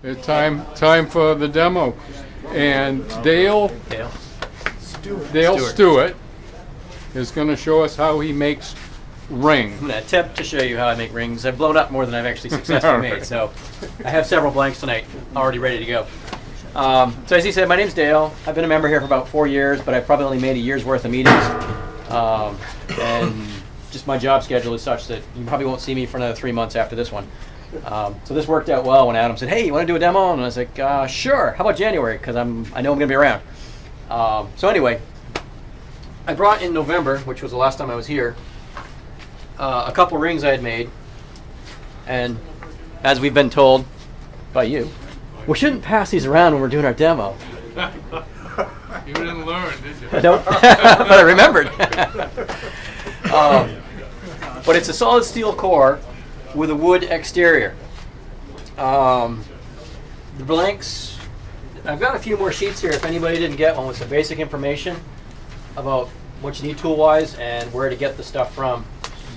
It's time for the demo. And Dale Stewart is going to show us how he makes rings. I'm going to attempt to show you how I make rings. I've blown up more than I've actually successfully made, so I have several blanks tonight already ready to go. So as he said, my name's Dale. I've been a member here for about 4 years, but I've probably only made a year's worth of meetings. And just my job schedule is such that you probably won't see me for another 3 months after this one. So this worked out well when Adam said, "Hey, you want to do a demo?" And I was like, "Sure. How about January? Because I know I'm going to be around." So anyway, I brought in November, which was the last time I was here, a couple rings I had made, and as we've been told by you, we shouldn't pass these around when we're doing our demo. You didn't learn, did you? Nope, but I remembered. But it's a solid steel core with a wood exterior. The blanks, I've got a few more sheets here if anybody didn't get one with some basic information about what you need tool-wise and where to get the stuff from.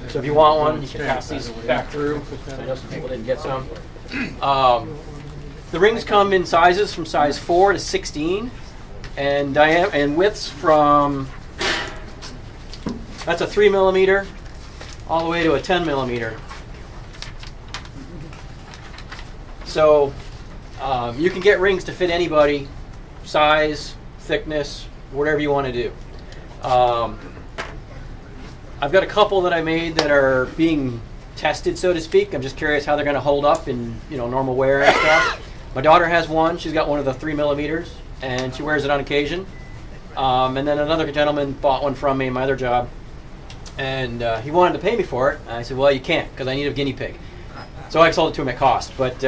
So if you want one, you can pass these back through. I know some people didn't get some. The rings come in sizes from size 4 to 16 and widths from, that's a 3 millimeter all the way to a 10 millimeter. So you can get rings to fit anybody, size, thickness, whatever you want to do. I've got a couple that I made that are being tested, so to speak. I'm just curious how they're going to hold up in normal wear and stuff. My daughter has one. She's got one of the 3 millimeters, and she wears it on occasion. And then another gentleman bought one from me in my other job, and he wanted to pay me for it. And I said, "Well, you can't because I need a guinea pig." So I sold it to him at cost, but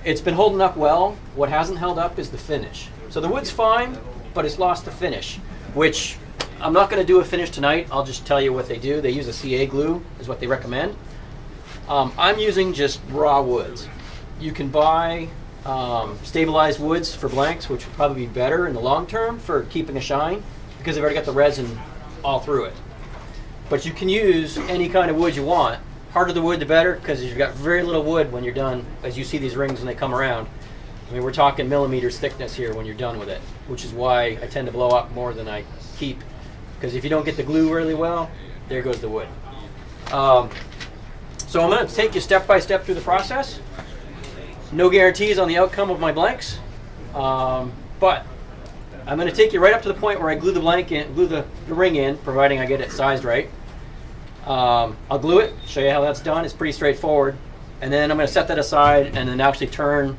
it's been holding up well. What hasn't held up is the finish. So the wood's fine, but it's lost the finish, which I'm not going to do a finish tonight. I'll just tell you what they do. They use a CA glue is what they recommend. I'm using just raw woods. You can buy stabilized woods for blanks, which would probably be better in the long term for keeping a shine because they've already got the resin all through it. But you can use any kind of wood you want. Harder the wood, the better, because you've got very little wood when you're done, as you see these rings when they come around. I mean, we're talking millimeters thickness here when you're done with it, which is why I tend to blow up more than I keep, because if you don't get the glue really well, there goes the wood. So I'm going to take you step by step through the process. No guarantees on the outcome of my blanks, but I'm going to take you right up to the point where I glue the blank in, glue the ring in, providing I get it sized right. I'll glue it, show you how that's done. It's pretty straightforward. And then I'm going to set that aside and then actually turn,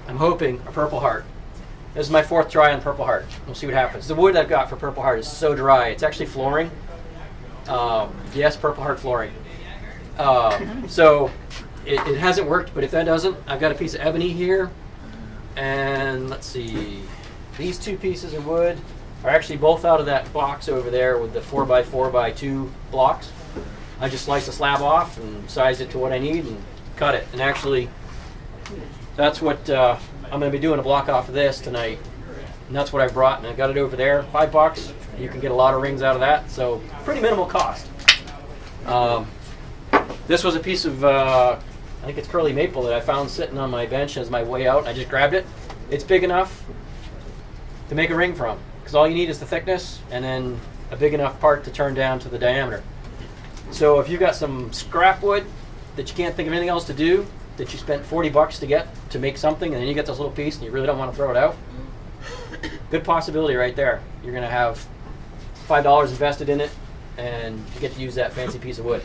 I'm hoping, a Purple Heart. This is my 4th try on Purple Heart. We'll see what happens. The wood I've got for Purple Heart is so dry. It's actually flooring. Yes, Purple Heart flooring. So it hasn't worked, but if that doesn't, I've got a piece of ebony here. And let's see, these 2 pieces of wood are actually both out of that box over there with the 4x4x2 blocks. I just slice the slab off and size it to what I need and cut it. And actually, that's what I'm going to be doing, a block off of this tonight. And that's what I brought, and I got it over there. $5. You can get a lot of rings out of that, so pretty minimal cost. This was a piece of, I think it's curly maple that I found sitting on my bench as my way out. I just grabbed it. It's big enough to make a ring from, because all you need is the thickness and then a big enough part to turn down to the diameter. So if you've got some scrap wood that you can't think of anything else to do, that you spent $40 to get to make something, and then you get this little piece and you really don't want to throw it out, good possibility right there. You're going to have $5 invested in it and you get to use that fancy piece of wood.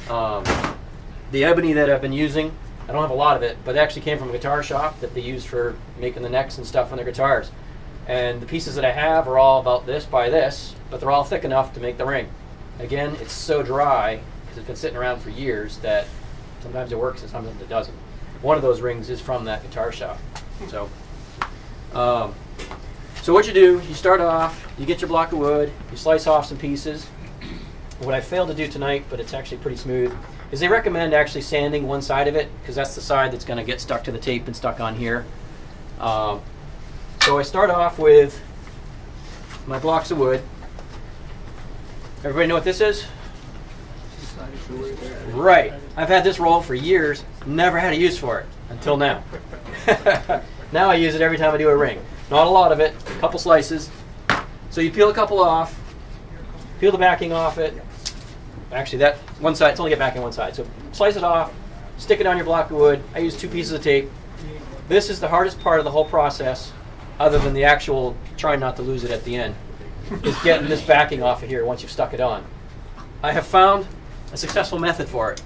The ebony that I've been using, I don't have a lot of it, but it actually came from a guitar shop that they use for making the necks and stuff on their guitars. And the pieces that I have are all about this by this, but they're all thick enough to make the ring. Again, it's so dry, because it's been sitting around for years, that sometimes it works and sometimes it doesn't. One of those rings is from that guitar shop. So what you do, you start off, you get your block of wood, you slice off some pieces. What I failed to do tonight, but it's actually pretty smooth, is they recommend actually sanding one side of it, because that's the side that's going to get stuck to the tape and stuck on here. So I start off with my blocks of wood. Everybody know what this is? Right. I've had this roll for years, never had a use for it. until now. Now I use it every time I do a ring. Not a lot of it, a couple slices. So you peel a couple off, peel the backing off it. Actually, that one side, it's only get backing on one side. So slice it off, stick it on your block of wood. I use 2 pieces of tape. This is the hardest part of the whole process, other than the actual trying not to lose it at the end, is getting this backing off of here once you've stuck it on. I have found a successful method for it.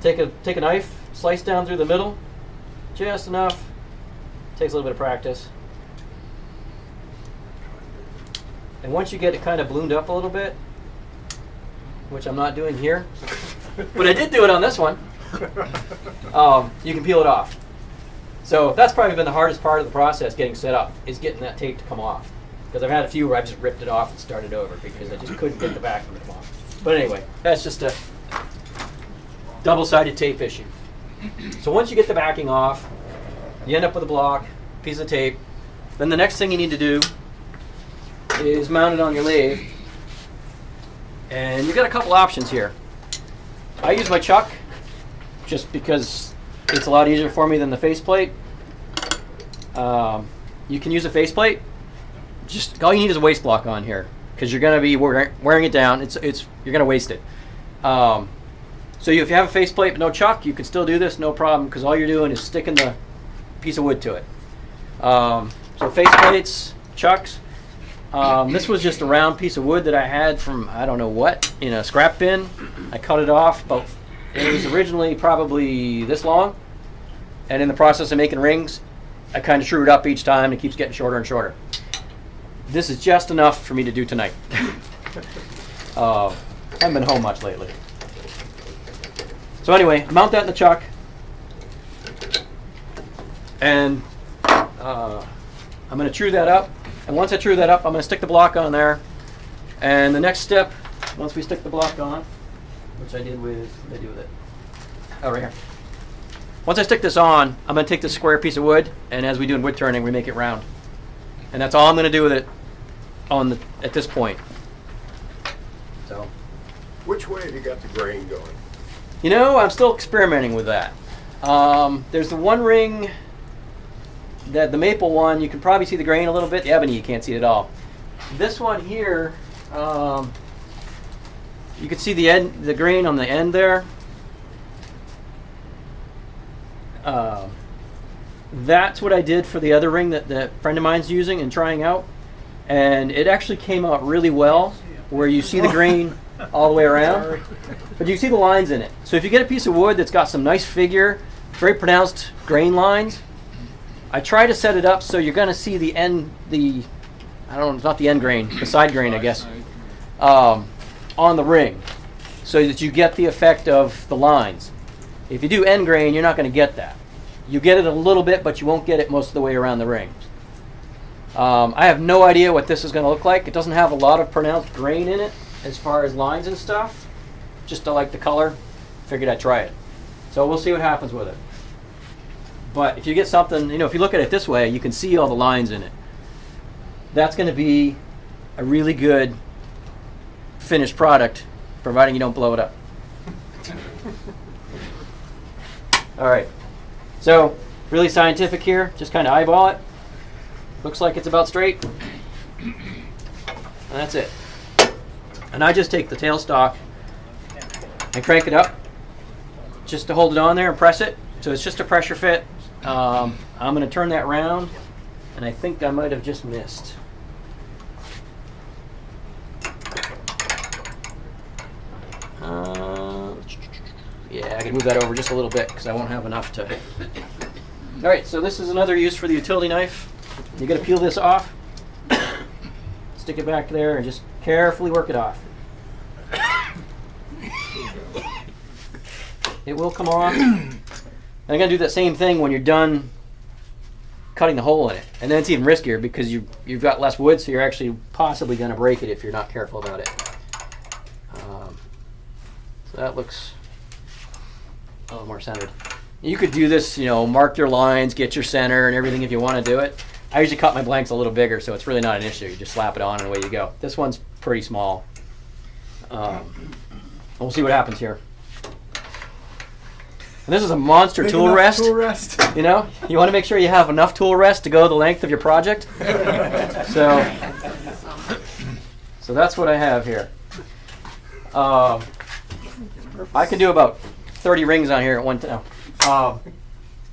Take a knife, slice down through the middle, just enough. Takes a little bit of practice. And once you get it kind of ballooned up a little bit, which I'm not doing here, but I did do it on this one, you can peel it off. So that's probably been the hardest part of the process, getting set up, is getting that tape to come off. Because I've had a few where I've just ripped it off and started over because I just couldn't get the backing to come off. But anyway, that's just a double-sided tape issue. So once you get the backing off, you end up with a block, piece of tape. Then the next thing you need to do is mount it on your lathe. And you've got a couple options here. I use my chuck just because it's a lot easier for me than the faceplate. You can use a faceplate. Just all you need is a waste block on here because you're going to be wearing it down. You're going to waste it. So if you have a faceplate but no chuck, you can still do this, no problem, because all you're doing is sticking the piece of wood to it. So faceplates, chucks. This was just a round piece of wood that I had from I don't know what in a scrap bin. I cut it off, but it was originally probably this long. And in the process of making rings, I kind of shrew it up each time. It keeps getting shorter and shorter. This is just enough for me to do tonight. Haven't been home much lately. So anyway, mount that in the chuck. And I'm going to true that up. And once I true that up, I'm going to stick the block on there. And the next step, once we stick the block on, which I did with, what did I do with it? Oh, right here. Once I stick this on, I'm going to take this square piece of wood, and as we do in wood turning, we make it round. And that's all I'm going to do with it at this point. So, Which way have you got the grain going? you know, I'm still experimenting with that. There's the one ring, the maple one, you can probably see the grain a little bit. The ebony, you can't see it at all. This one here, you can see the grain on the end there. That's what I did for the other ring that a friend of mine's using and trying out. And it actually came out really well, where you see the grain all the way around, but you see the lines in it. So if you get a piece of wood that's got some nice figure, very pronounced grain lines, I try to set it up so you're going to see the end, I don't know, it's not the end grain, the side grain, I guess, on the ring, so that you get the effect of the lines. If you do end grain, you're not going to get that. You get it a little bit, but you won't get it most of the way around the ring. I have no idea what this is going to look like. It doesn't have a lot of pronounced grain in it as far as lines and stuff. Just to like the color, figured I'd try it. So we'll see what happens with it. But if you get something, if you look at it this way, you can see all the lines in it. That's going to be a really good finished product, providing you don't blow it up. All right. So, really scientific here. Just kind of eyeball it. Looks like it's about straight. And that's it. And I just take the tailstock and crank it up just to hold it on there and press it. So it's just a pressure fit. I'm going to turn that round, and I think I might have just missed. Yeah, I can move that over just a little bit because I won't have enough to. All right, so this is another use for the utility knife. You got to peel this off, stick it back there, and just carefully work it off. It will come off. And I'm going to do that same thing when you're done cutting the hole in it. And then it's even riskier because you've got less wood, so you're actually possibly going to break it if you're not careful about it. So that looks a little more centered. You could do this, mark your lines, get your center and everything if you want to do it. I usually cut my blanks a little bigger, so it's really not an issue. You just slap it on and away you go. This one's pretty small. We'll see what happens here. And this is a monster Big tool enough rest. Tool rest. You know, you want to make sure you have enough tool rest to go the length of your project. So that's what I have here. I can do about 30 rings on here at one time.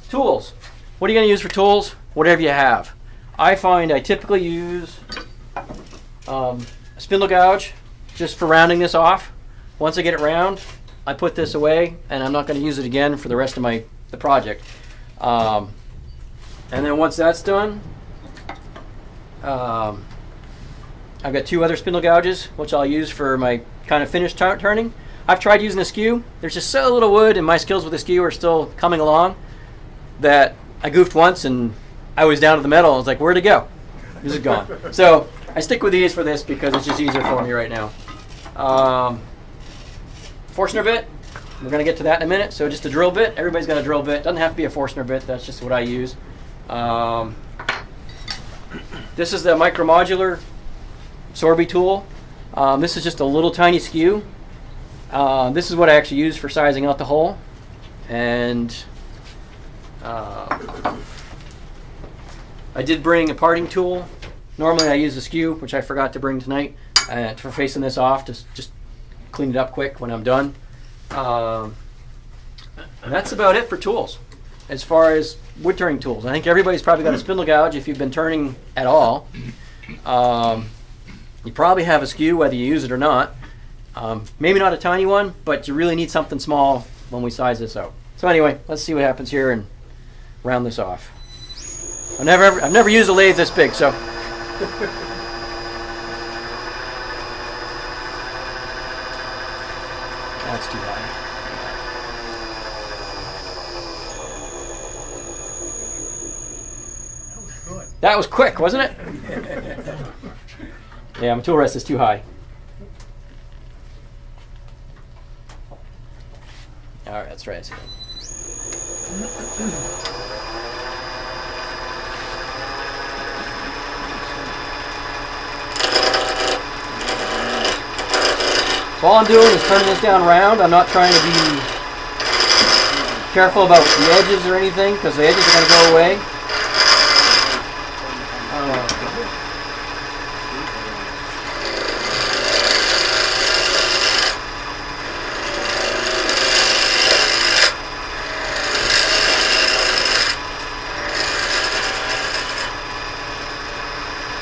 Tools. What are you going to use for tools? Whatever you have. I find I typically use a spindle gouge just for rounding this off. Once I get it round, I put this away, and I'm not going to use it again for the rest of the project. And then once that's done, I've got 2 other spindle gouges, which I'll use for my kind of finished turning. I've tried using a skew. There's just so little wood, and my skills with the skew are still coming along, that I goofed once, and I was down to the metal. I was like, where'd it go? This is gone. So I stick with these for this because it's just easier for me right now. Forstner bit. We're going to get to that in a minute. So just a drill bit. Everybody's got a drill bit. Doesn't have to be a Forstner bit. That's just what I use. This is the micro modular Sorby tool. This is just a little tiny skew. This is what I actually use for sizing out the hole. And I did bring a parting tool. Normally I use a skew, which I forgot to bring tonight, for facing this off, just clean it up quick when I'm done. And that's about it for tools. As far as wood turning tools, I think everybody's probably got a spindle gouge if you've been turning at all. You probably have a skew whether you use it or not. Maybe not a tiny one, but you really need something small when we size this out. So anyway, let's see what happens here and round this off. I've never used a lathe this big, so. That's too high. That was quick, wasn't it? Yeah, my tool rest is too high. All right, that's right. So all I'm doing is turning this down round. I'm not trying to be careful about the edges or anything because the edges are going to go away.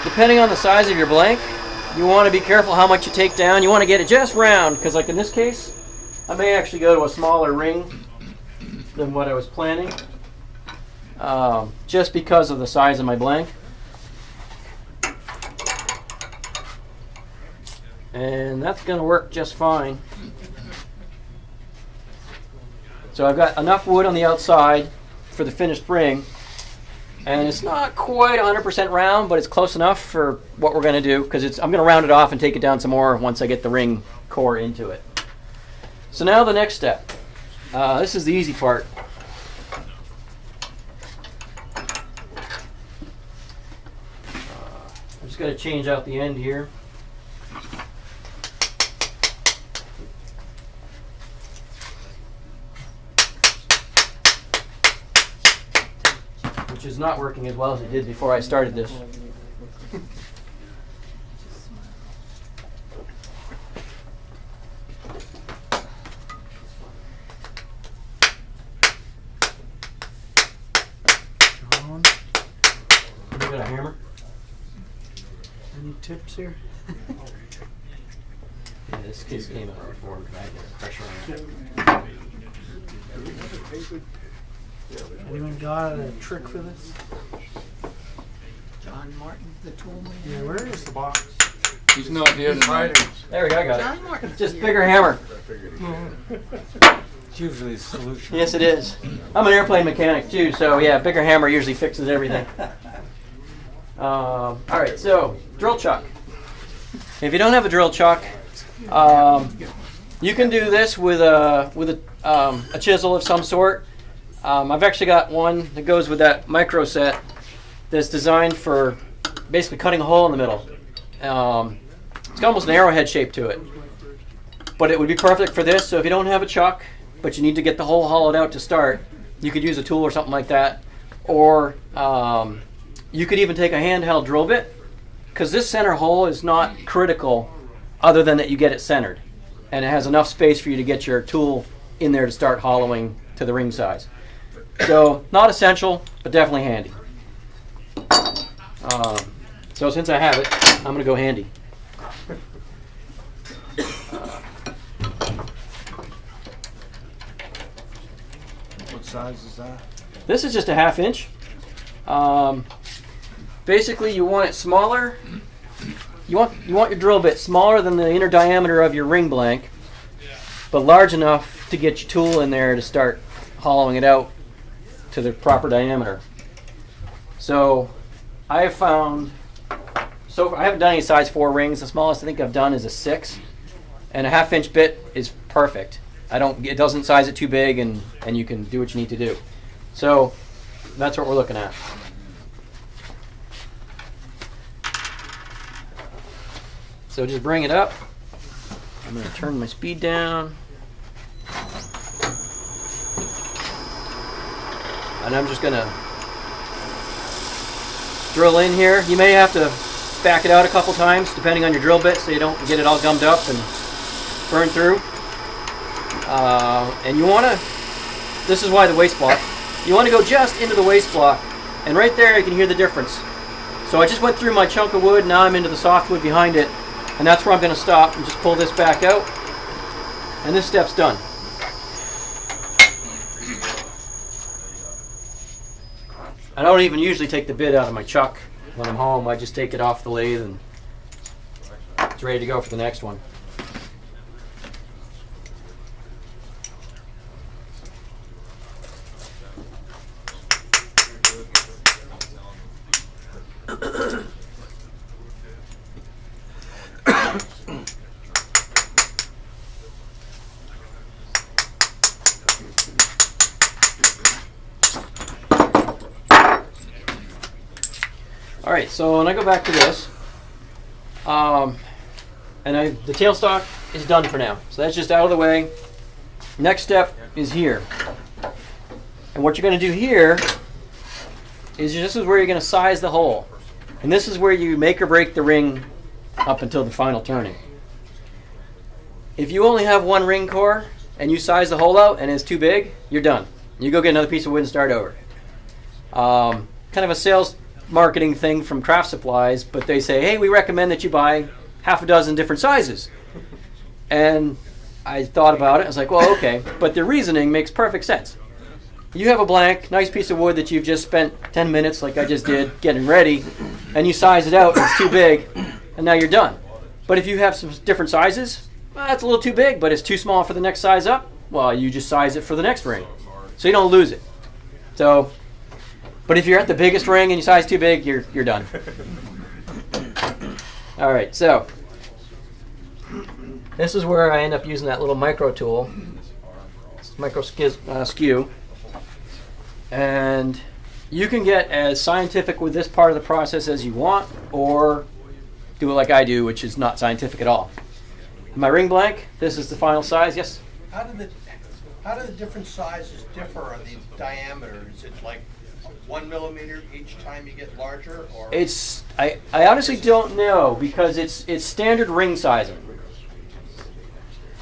Depending on the size of your blank, you want to be careful how much you take down. You want to get it just round, because like in this case, I may actually go to a smaller ring than what I was planning, just because of the size of my blank. And that's going to work just fine. So I've got enough wood on the outside for the finished ring. And it's not quite 100% round, but it's close enough for what we're going to do, because I'm going to round it off and take it down some more once I get the ring core into it. So now the next step. This is the easy part. I'm just going to change out the end here. Which is not working as well as it did before I started this. John, You got a hammer? any tips here? Yeah, this came out before because I had to pressure on it. Anyone got a trick for this? John Martin's the tool man. Yeah, where is the box? He's not here tonight. There we go, I got John it. Martin's Just here. bigger hammer. It's usually the solution. Yes, it is. I'm an airplane mechanic too, so yeah, bigger hammer usually fixes everything. All right, so drill chuck. If you don't have a drill chuck, you can do this with a chisel of some sort. I've actually got one that goes with that micro set that's designed for basically cutting a hole in the middle. It's got almost an arrowhead shape to it, but it would be perfect for this. So if you don't have a chuck, but you need to get the hole hollowed out to start, you could use a tool or something like that. Or you could even take a handheld drill bit, because this center hole is not critical other than that you get it centered. And it has enough space for you to get your tool in there to start hollowing to the ring size. So not essential, but definitely handy. So since I have it, I'm going to go handy. What size is that? This is just a 1/2 inch. Basically, you want it smaller. You want your drill bit smaller than the inner diameter of your ring blank, but large enough to get your tool in there to start hollowing it out to the proper diameter. So I have found, so I haven't done any size 4 rings. The smallest I think I've done is a 6, and a 1/2 inch bit is perfect. It doesn't size it too big, and you can do what you need to do. So that's what we're looking at. So just bring it up. I'm going to turn my speed down. And I'm just going to drill in here. You may have to back it out a couple times depending on your drill bit so you don't get it all gummed up and burn through. And you want to, this is why the waste block, you want to go just into the waste block, and right there you can hear the difference. So I just went through my chunk of wood, now I'm into the softwood behind it, and that's where I'm going to stop and just pull this back out, and this step's done. I don't even usually take the bit out of my chuck when I'm home. I just take it off the lathe and it's ready to go for the next one. Alright, so when I go back to this, the tailstock is done for now. So that's just out of the way. Next step is here. And what you're going to do here is this is where you're going to size the hole. And this is where you make or break the ring up until the final turning. If you only have one ring core and you size the hole out and it's too big, you're done. You go get another piece of wood and start over. Kind of a sales marketing thing from Craft Supplies, but they say, hey, we recommend that you buy 6 different sizes. And I thought about it. I was like, well, okay. But their reasoning makes perfect sense. You have a blank, nice piece of wood that you've just spent 10 minutes, like I just did, getting ready, and you size it out, and it's too big, and now you're done. But if you have some different sizes, well, that's a little too big, but it's too small for the next size up, well, you just size it for the next ring. So you don't lose it. So, but if you're at the biggest ring and you size too big, you're done. All right, so this is where I end up using that little micro tool, micro skew, and you can get as scientific with this part of the process as you want, or do it like I do, which is not scientific at all. My ring blank, this is the final size. Yes? How do the different sizes differ on the diameter? Is it like 1 millimeter each time you get larger, or? It's I honestly don't know, because it's standard ring sizing.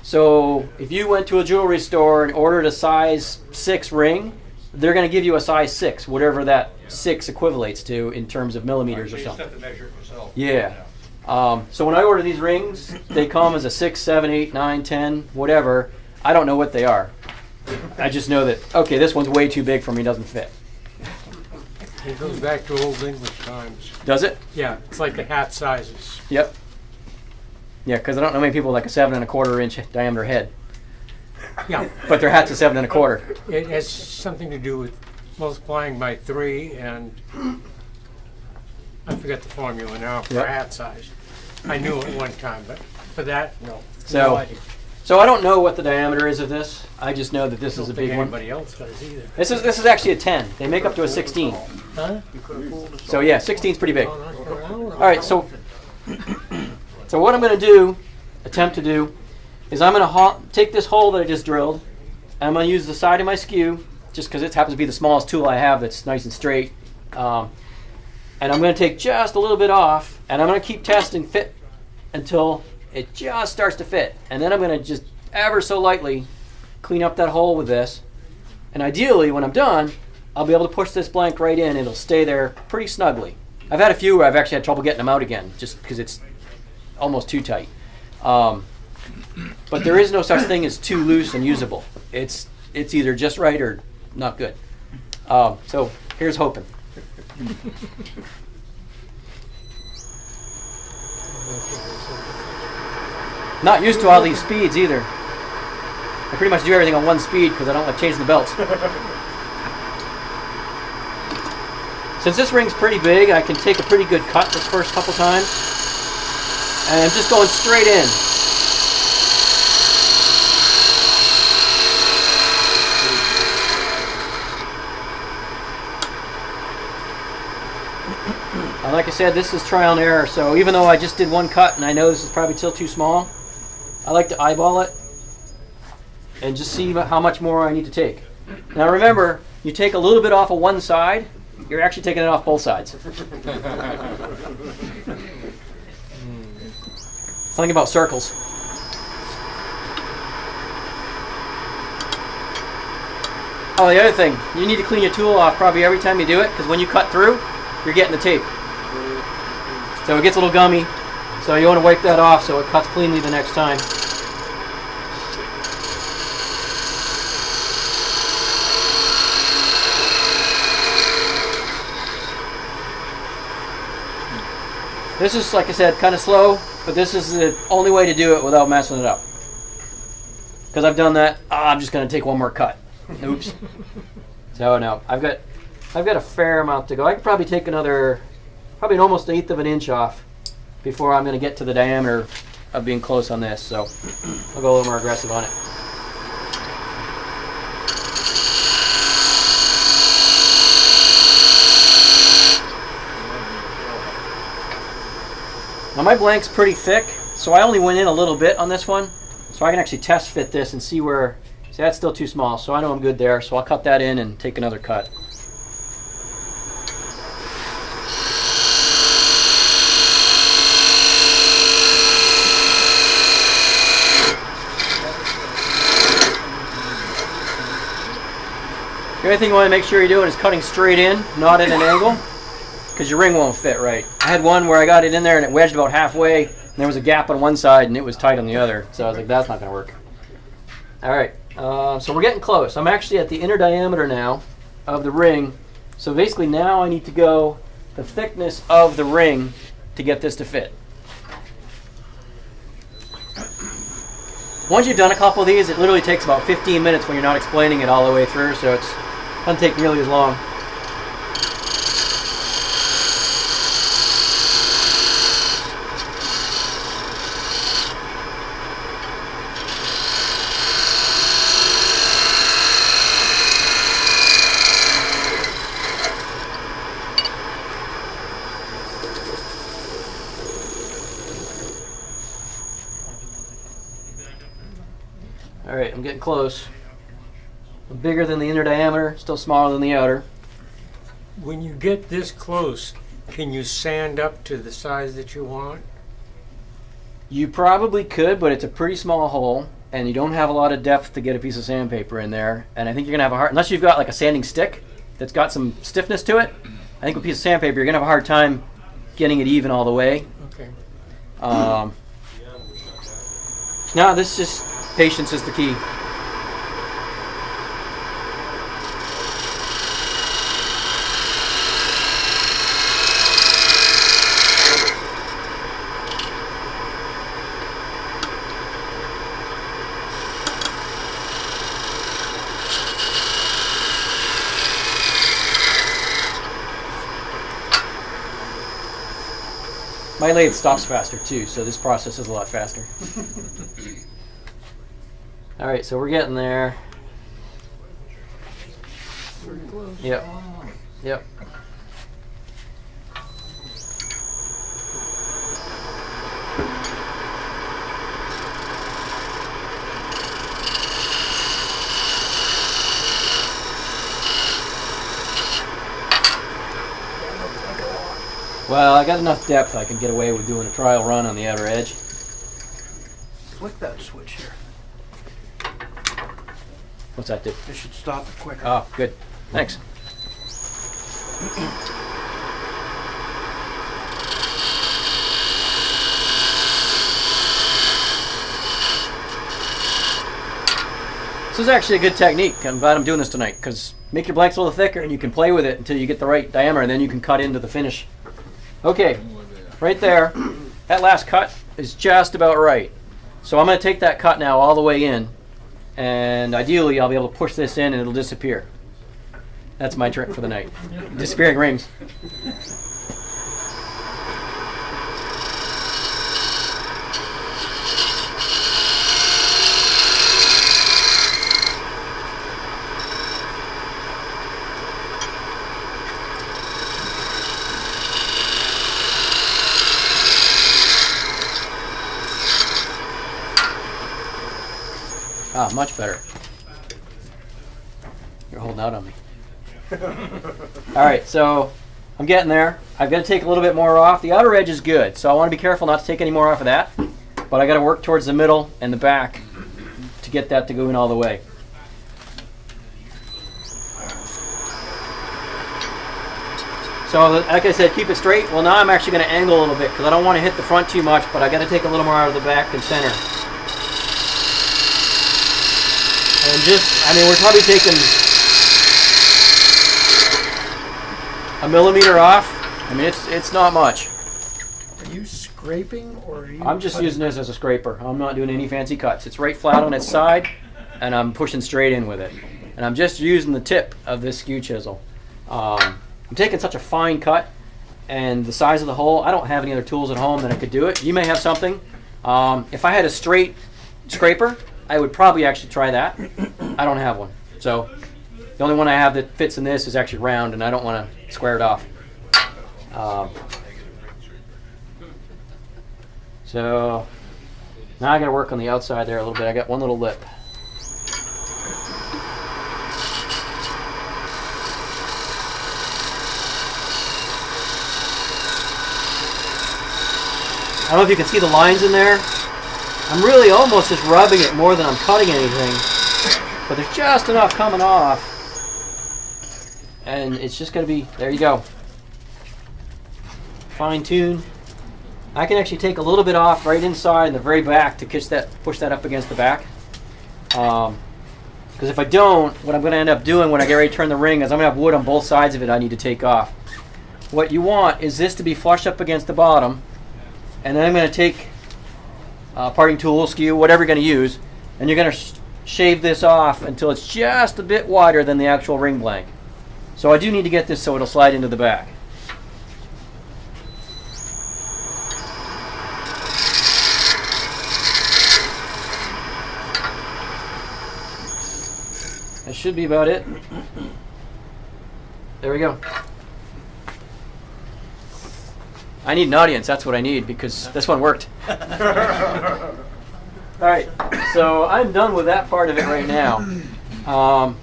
So if you went to a jewelry store and ordered a size 6 ring, they're going to give you a size 6, whatever that 6 equivalates to in terms of millimeters or So you just something. have to measure it yourself. Yeah. So when I order these rings, they come as a 6, 7, 8, 9, 10, whatever. I don't know what they are. I just know that, okay, this one's way too big for me, doesn't fit. It goes back to old English times. Does it? Yeah, it's like the hat sizes. Yep. Yeah, because I don't know many people with like a 7 1/4 inch diameter head. Yeah, But their hat's a 7 1/4. it has something to do with multiplying by 3, and I forget the formula now for Yep. hat size. I knew it one time, but for that, no. So- No idea. So I don't know what the diameter is of this. I just know that this I is a don't think big one. anybody else does either. This is actually a 10. They make up to a 16. Huh? So yeah, 16 is pretty big. Oh, not for- I don't know. All right, so what I'm going to do, attempt to do, is I'm going to take this hole that I just drilled, I'm going to use the side of my skew, just because it happens to be the smallest tool I have that's nice and straight. And I'm going to take just a little bit off, and I'm going to keep testing fit until it just starts to fit. And then I'm going to just ever so lightly clean up that hole with this. And ideally, when I'm done, I'll be able to push this blank right in, and it'll stay there pretty snugly. I've had a few where I've actually had trouble getting them out again, just because it's almost too tight. But there is no such thing as too loose and usable. It's either just right or not good. So here's hoping. Not used to all these speeds either. I pretty much do everything on one speed because I don't like changing the belts. Since this ring's pretty big, I can take a pretty good cut this first couple times. And I'm just going straight in. And like I said, this is trial and error, so even though I just did one cut and I know this is probably still too small, I like to eyeball it and just see how much more I need to take. Now remember, you take a little bit off of one side, you're actually taking it off both sides. Something about circles. Oh, the other thing, you need to clean your tool off probably every time you do it, because when you cut through, you're getting the tape. So it gets a little gummy, so you want to wipe that off so it cuts cleanly the next time. This is, like I said, kind of slow, but this is the only way to do it without messing it up. Because I've done that, I'm just going to take one more cut. Oops. So no, I've got a fair amount to go. I could probably take another, probably almost 1/8 of an inch off before I'm going to get to the diameter of being close on this. So I'll go a little more aggressive on it. Now my blank's pretty thick, so I only went in a little bit on this one, so I can actually test fit this and see where, see that's still too small, so I know I'm good there, so I'll cut that in and take another cut. The only thing you want to make sure you're doing is cutting straight in, not at an angle, because your ring won't fit right. I had one where I got it in there and it wedged about halfway, and there was a gap on one side and it was tight on the other. So I was like, that's not going to work. All right, so we're getting close. I'm actually at the inner diameter now of the ring. So basically now I need to go the thickness of the ring to get this to fit. Once you've done a couple of these, it literally takes about 15 minutes when you're not explaining it all the way through, so it doesn't take nearly as long. All right, I'm getting close. I'm bigger than the inner diameter, still smaller than the outer. When you get this close, can you sand up to the size that you want? You probably could, but it's a pretty small hole, and you don't have a lot of depth to get a piece of sandpaper in there. And I think you're gonna have a hard, unless you've got like a sanding stick that's got some stiffness to it. I think with a piece of sandpaper, you're gonna have a hard time getting it even all the way. Okay. No, this just patience is the key. My lathe stops faster too, so this process is a lot faster. All right, so we're getting there. Yep. Yep. Well, I got enough depth I can get away with doing a trial run on the outer edge. Flick that switch here. What's that do? It should stop it quicker. Oh, good. Thanks. This is actually a good technique. I'm glad I'm doing this tonight, because make your blanks a little thicker and you can play with it until you get the right diameter, and then you can cut into the finish. Okay, right there. That last cut is just about right. So I'm going to take that cut now all the way in, and ideally I'll be able to push this in and it'll disappear. That's my trick for the night. Disappearing rings. Ah, much better. You're holding out on me. All right, so I'm getting there. I've got to take a little bit more off. The outer edge is good, so I want to be careful not to take any more off of that. But I got to work towards the middle and the back to get that to go in all the way. So, like I said, keep it straight. Well, now I'm actually going to angle a little bit because I don't want to hit the front too much, but I got to take a little more out of the back and center. And just, I mean, we're probably taking a millimeter off. I mean, it's not much. Are you scraping or are you? I'm just using this as a scraper. I'm not doing any fancy cuts. It's right flat on its side, and I'm pushing straight in with it. And I'm just using the tip of this skew chisel. I'm taking such a fine cut, and the size of the hole, I don't have any other tools at home that I could do it. You may have something. If I had a straight scraper, I would probably actually try that. I don't have one. So the only one I have that fits in this is actually round, and I don't want to square it off. So now I got to work on the outside there a little bit. I got one little lip. I don't know if you can see the lines in there. I'm really almost just rubbing it more than I'm cutting anything. But there's just enough coming off. And it's just going to be, there you go. Fine tune. I can actually take a little bit off right inside in the very back to push that up against the back. Because if I don't, what I'm going to end up doing when I get ready to turn the ring is I'm going to have wood on both sides of it I need to take off. What you want is this to be flush up against the bottom. And then I'm going to take parting tool, skew, whatever you're going to use, and you're going to shave this off until it's just a bit wider than the actual ring blank. So I do need to get this so it'll slide into the back. That should be about it. There we go. I need an audience, that's what I need, because this one worked. Alright, so I'm done with that part of it right now.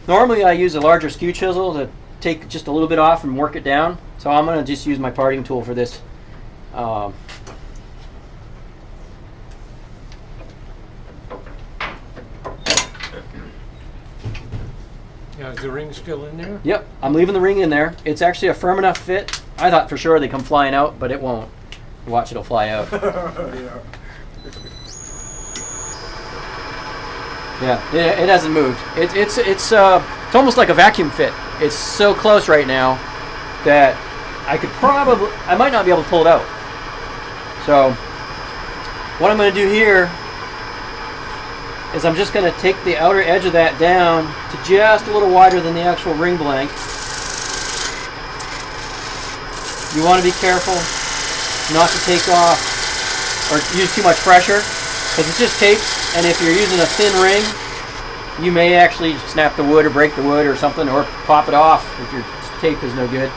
Normally I use a larger skew chisel to take just a little bit off and work it down. So I'm going to just use my parting tool for this. Now, is the ring still in there? Yep, I'm leaving the ring in there. It's actually a firm enough fit. I thought for sure they come flying out, but it won't. Watch, it'll fly out. Yeah, it hasn't moved. It's almost like a vacuum fit. It's so close right now that I might not be able to pull it out. So what I'm going to do here is I'm just going to take the outer edge of that down to just a little wider than the actual ring blank. You want to be careful not to take off or use too much pressure, because it's just tape, and if you're using a thin ring, you may actually snap the wood or break the wood or something, or pop it off if your tape is no good.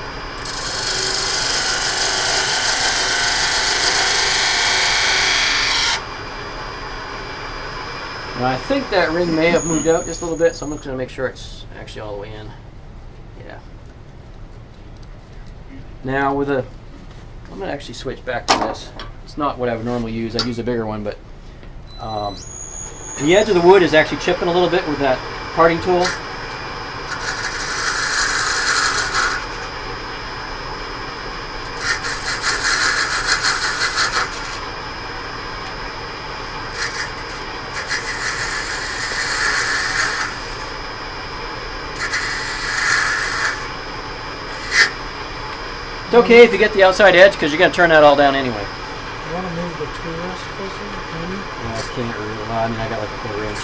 Now I think that ring may have moved out just a little bit, so I'm just going to make sure it's actually all the way in. Yeah. Now with a I'm gonna actually switch back to this. It's not what I would normally use. I use a bigger one, but the edge of the wood is actually chipping a little bit with that parting tool. It's okay if you get the outside edge because you're going to turn that all down anyway. You want to move the tool closer, maybe? I can't really. Well, I mean, I got like a quarter inch.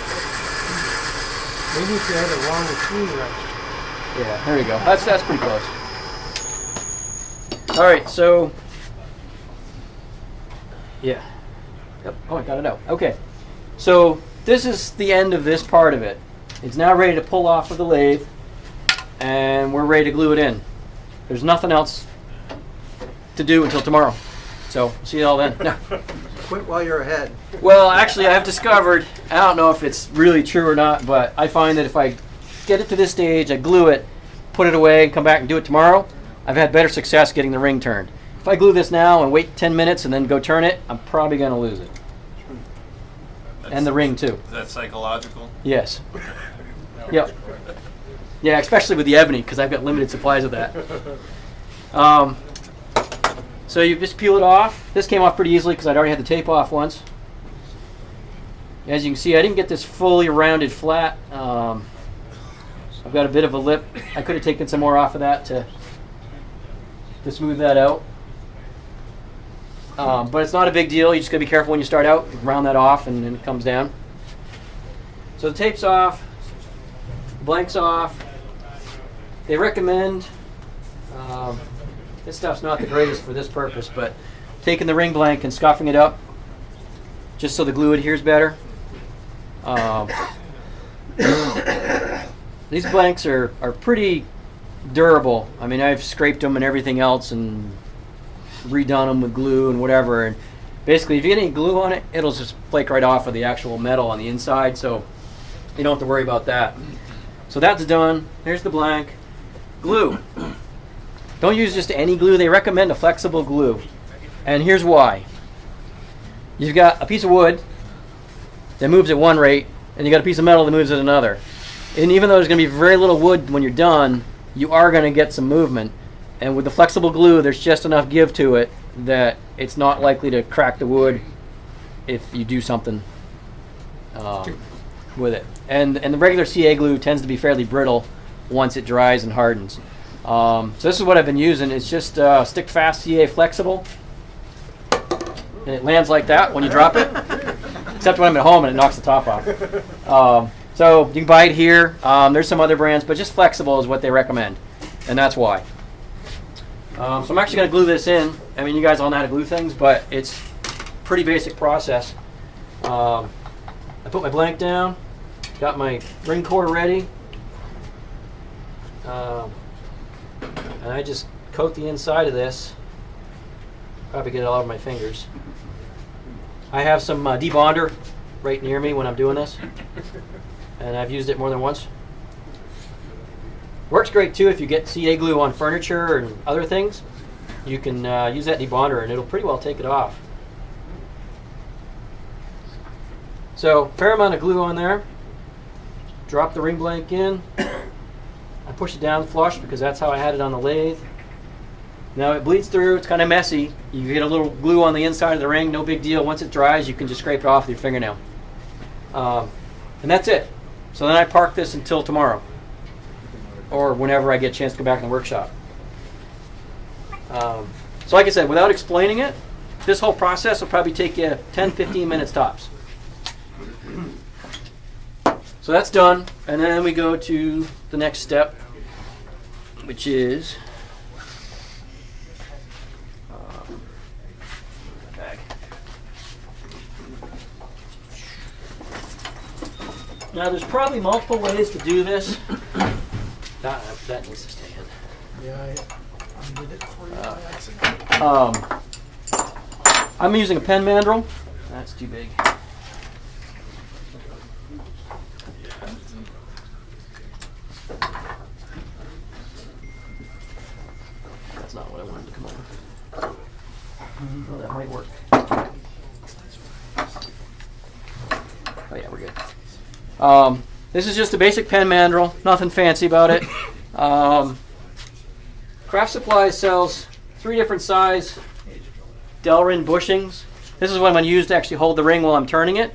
Maybe if you had a longer tool wrench. Yeah, there you go. That's pretty close. All right, so yeah. Yep. Oh, I got it out. Okay. So this is the end of this part of it. It's now ready to pull off of the lathe, and we're ready to glue it in. There's nothing else to do until tomorrow. So see you all then. No. Quit while you're ahead. Well, actually, I have discovered, I don't know if it's really true or not, but I find that if I get it to this stage, I glue it, put it away, and come back and do it tomorrow, I've had better success getting the ring turned. If I glue this now and wait 10 minutes and then go turn it, I'm probably going to lose it. And the ring, too. Is that psychological? Yes. Yep. Yeah, especially with the ebony, because I've got limited supplies of that. So you just peel it off. This came off pretty easily because I'd already had the tape off once. As you can see, I didn't get this fully rounded flat. I've got a bit of a lip. I could have taken some more off of that to smooth that out. But it's not a big deal. You just got to be careful when you start out. Round that off and then it comes down. So the tape's off. Blank's off. They recommend, this stuff's not the greatest for this purpose, but taking the ring blank and scuffing it up just so the glue adheres better. These blanks are pretty durable. I mean, I've scraped them and everything else and redone them with glue and whatever. And basically, if you get any glue on it, it'll just flake right off of the actual metal on the inside, so you don't have to worry about that. So that's done. Here's the blank. Glue. Don't use just any glue. They recommend a flexible glue. And here's why. You've got a piece of wood that moves at one rate, and you got a piece of metal that moves at another. And even though there's going to be very little wood when you're done, you are going to get some movement. And with the flexible glue, there's just enough give to it that it's not likely to crack the wood if you do something with it. And the regular CA glue tends to be fairly brittle once it dries and hardens. So this is what I've been using. It's just stick fast CA flexible, and it lands like that when you drop it. Except when I'm at home and it knocks the top off. So you can buy it here. There's some other brands, but just flexible is what they recommend, and that's why. So I'm actually going to glue this in. I mean, you guys all know how to glue things, but it's a pretty basic process. I put my blank down, got my ring core ready, and I just coat the inside of this. Probably get it all over my fingers. I have some debonder right near me when I'm doing this, and I've used it more than once. Works great too if you get CA glue on furniture and other things. You can use that debonder and it'll pretty well take it off. So fair amount of glue on there. Drop the ring blank in. I push it down flush because that's how I had it on the lathe. Now it bleeds through, it's kind of messy. You get a little glue on the inside of the ring, no big deal. Once it dries, you can just scrape it off with your fingernail. And that's it. So then I park this until tomorrow, or whenever I get a chance to go back in the workshop. So like I said, without explaining it, this whole process will probably take you 10-15 minutes tops. So that's done, and then we go to the next step, which is now there's probably multiple ways to do this. That needs to stay in. Yeah, I undid it for you by accident. I'm using a pen mandrel. That's too big. That's not what I wanted to come over. This is just a basic pen mandrel, nothing fancy about it. Craft Supplies sells 3 different size Delrin bushings. This is what I'm going to use to actually hold the ring while I'm turning it.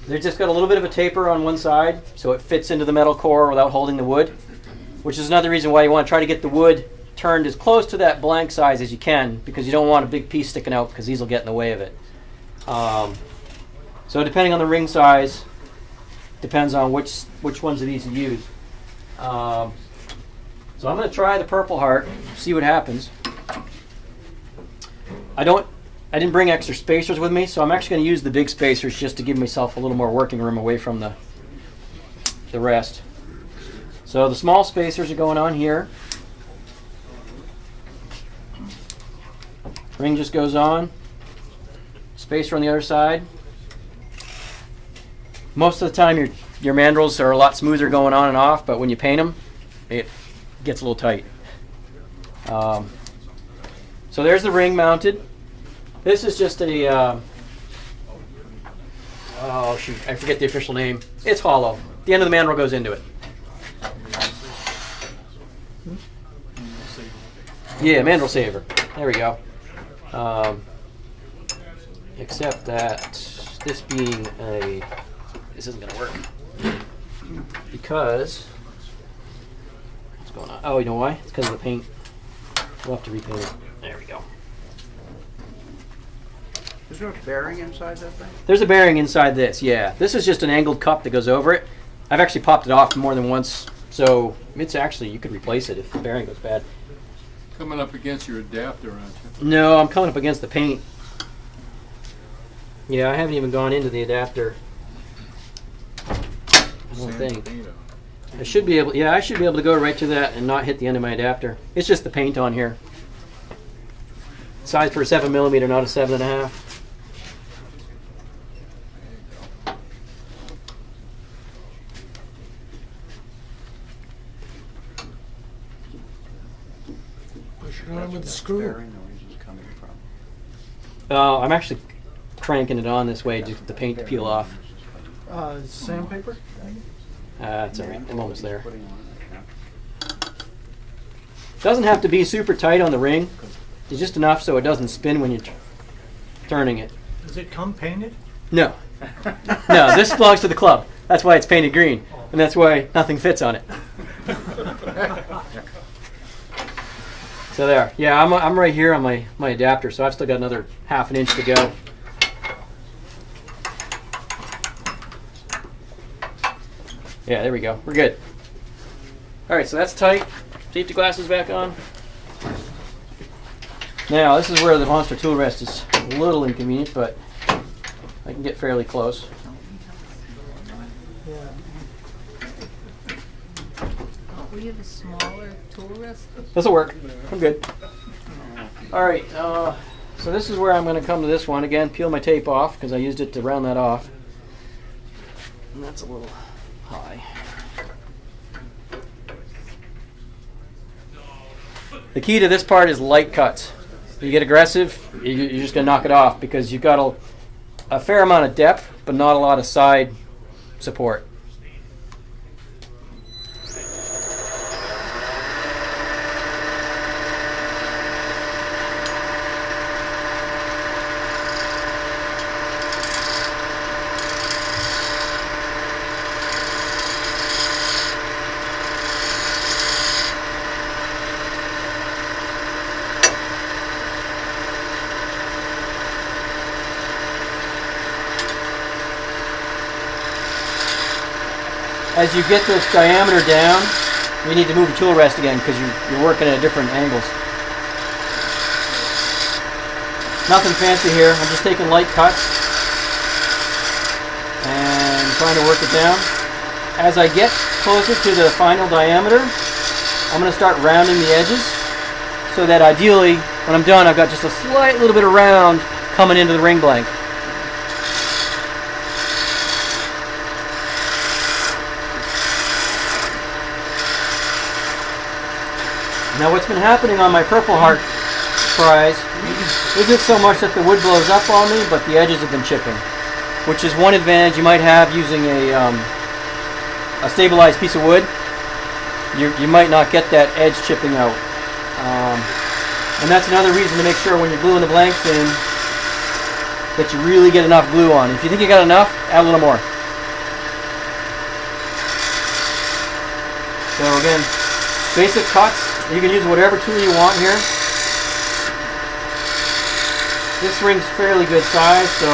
They've just got a little bit of a taper on one side, so it fits into the metal core without holding the wood, which is another reason why you want to try to get the wood turned as close to that blank size as you can, because you don't want a big piece sticking out, because these will get in the way of it. So depending on the ring size, depends on which ones of these you use. So I'm going to try the Purple Heart, see what happens. I didn't bring extra spacers with me, so I'm actually going to use the big spacers just to give myself a little more working room away from the rest. So the small spacers are going on here. Ring just goes on. Spacer on the other side. Most of the time your mandrels are a lot smoother going on and off, but when you paint them, it gets a little tight. So there's the ring mounted. This is just a, oh shoot, I forget the official name. It's hollow. The end of the mandrel goes into it. Yeah, mandrel saver. There we go. Except that this being this isn't going to work. Because, what's going on? Oh, you know why? It's because of the paint. We'll have to repaint it. There we go. Is there a bearing inside that thing? There's a bearing inside this, yeah. This is just an angled cup that goes over it. I've actually popped it off more than once, so it's actually, you could replace it if the bearing goes bad. Coming up against your adapter, aren't you? No, I'm coming up against the paint. Yeah, I haven't even gone into the adapter. I don't think. I should be able, yeah, I should be able to go right to that and not hit the end of my adapter. It's just the paint on here. Size for a 7mm, not a 7.5. Push it on with the screw. Bearing noise is coming from. I'm actually cranking it on this way just for the paint to peel off. Sandpaper? That's all right. I'm almost there. Putting on it, yeah. Doesn't have to be super tight on the ring. It's just enough so it doesn't spin when you're turning it. Does it come painted? No. No, this belongs to the club. That's why it's painted green. And that's why nothing fits on it. So there. Yeah, I'm right here on my adapter, so I've still got another ½ an inch to go. Yeah, there we go. We're good. All right, so that's tight. Safety glasses back on. Now, this is where the monster tool rest is a little inconvenient, but I can get fairly close. We have a smaller tool rest. This'll work. I'm good. All right, so this is where I'm going to come to this one. Again, peel my tape off because I used it to round that off. And that's a little high. The key to this part is light cuts. If you get aggressive, you're just going to knock it off because you've got a fair amount of depth, but not a lot of side support. As you get this diameter down, you need to move the tool rest again because you're working at different angles. Nothing fancy here. I'm just taking light cuts and trying to work it down. As I get closer to the final diameter, I'm going to start rounding the edges so that ideally, when I'm done, I've got just a slight little bit of round coming into the ring blank. Now what's been happening on my Purple Heart prize Isn't so much that the wood blows up on me, but the edges have been chipping, which is one advantage you might have using a stabilized piece of wood. You might not get that edge chipping out. And that's another reason to make sure when you're gluing the blanks in that you really get enough glue on. If you think you got enough, add a little more. So again, basic cuts. You can use whatever tool you want here. This ring's fairly good size, so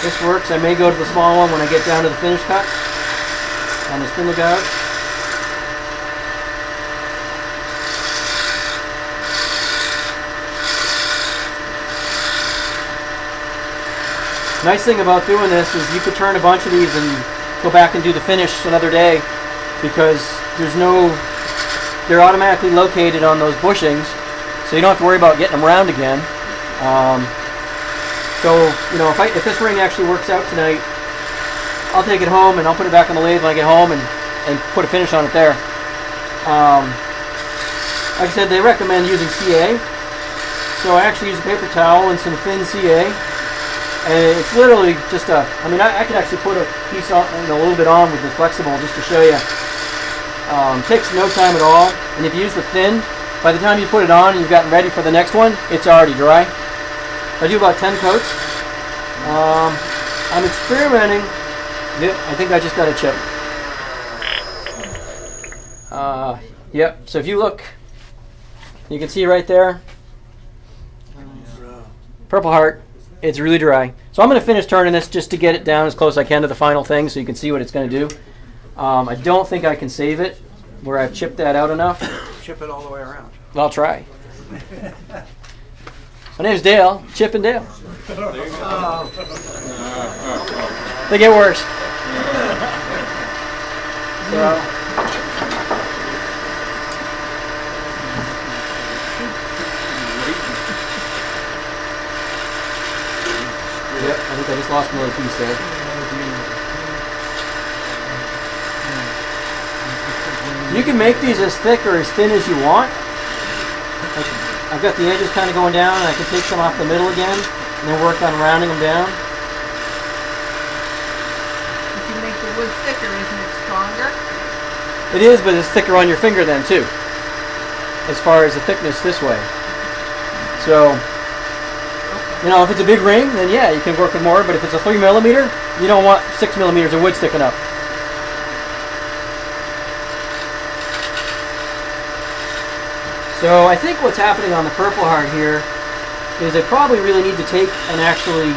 this works. I may go to the small one when I get down to the finish cuts on the spindle gouge. Nice thing about doing this is you could turn a bunch of these and go back and do the finish another day, because they're automatically located on those bushings, so you don't have to worry about getting them round again. So if this ring actually works out tonight, I'll take it home and I'll put it back on the lathe when I get home and put a finish on it there. Like I said, they recommend using CA, so I actually use a paper towel and some thin CA. And it's literally just I could actually put a piece on, a little bit on with the flexible just to show you. Takes no time at all. And if you use the thin, by the time you put it on and you've gotten ready for the next one, it's already dry. I do about 10 coats. I'm experimenting. Yep, I think I just got a chip. Yep, so if you look, you can see right there, Purple Heart. It's really dry. So I'm going to finish turning this just to get it down as close as I can to the final thing so you can see what it's going to do. I don't think I can save it where I've chipped that out enough. Chip it all the way around. I'll try. My name's Dale, Chip and Dale. They get worse. So, yep, I think I just lost another piece there. You can make these as thick or as thin as you want. I've got the edges kind of going down, and I can take some off the middle again, and then work on rounding them down. If you make the wood thicker, isn't it stronger? It is, but it's thicker on your finger then too, as far as the thickness this way. So, if it's a big ring, then yeah, you can work with more, but if it's a 3mm, you don't want 6mm of wood sticking up. So I think what's happening on the Purple Heart here is I probably really need to take and actually,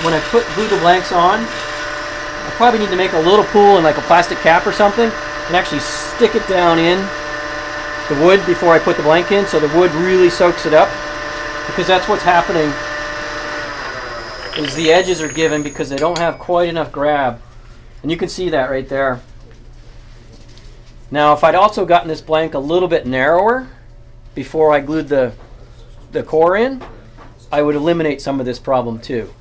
when I glue the blanks on, I probably need to make a little pool in like a plastic cap or something and actually stick it down in the wood before I put the blank in, so the wood really soaks it up, because that's what's happening. Is the edges are given because they don't have quite enough grab, and you can see that right there. Now if I'd also gotten this blank a little bit narrower before I glued the core in, I would eliminate some of this problem too.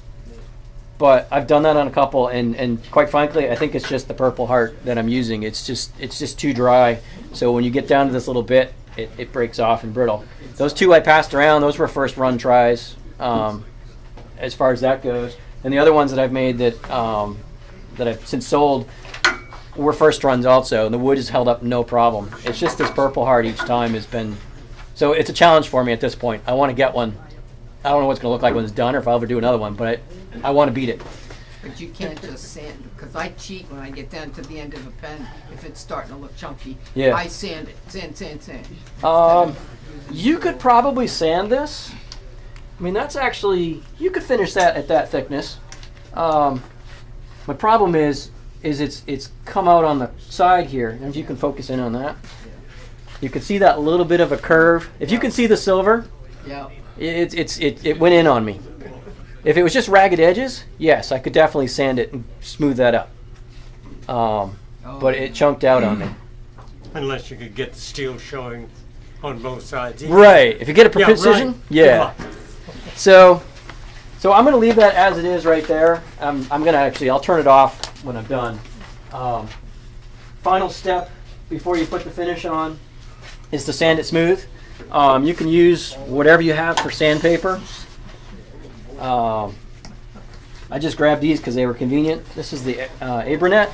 But I've done that on a couple, and quite frankly, I think it's just the Purple Heart that I'm using. It's just too dry, so when you get down to this little bit, it breaks off and brittle. Those two I passed around, those were first run tries. As far as that goes, and the other ones that I've made that I've since sold were first runs also, and the wood has held up no problem. It's just this Purple Heart each time has been, so it's a challenge for me at this point. I want to get one. I don't know what it's going to look like when it's done, or if I'll ever do another one, but I want to beat it. But you can't just sand, because I cheat when I get down to the end of a pen if it's starting to look chunky. Yeah. I sand it, sand. You could probably sand this. I mean, that's actually, you could finish that at that thickness. My problem is it's come out on the side here, and if you can focus in on that, you can see that little bit of a curve. If you can see the silver, Yeah. it went in on me. If it was just ragged edges, yes, I could definitely sand it and smooth that up. But it chunked out on me. Unless you could get the steel showing on both sides. Right. If you get a precision, yeah. So I'm going to leave that as it is right there. I'm going to actually, I'll turn it off when I'm done. Final step before you put the finish on is to sand it smooth. You can use whatever you have for sandpaper. I just grabbed these because they were convenient. This is the Abranet,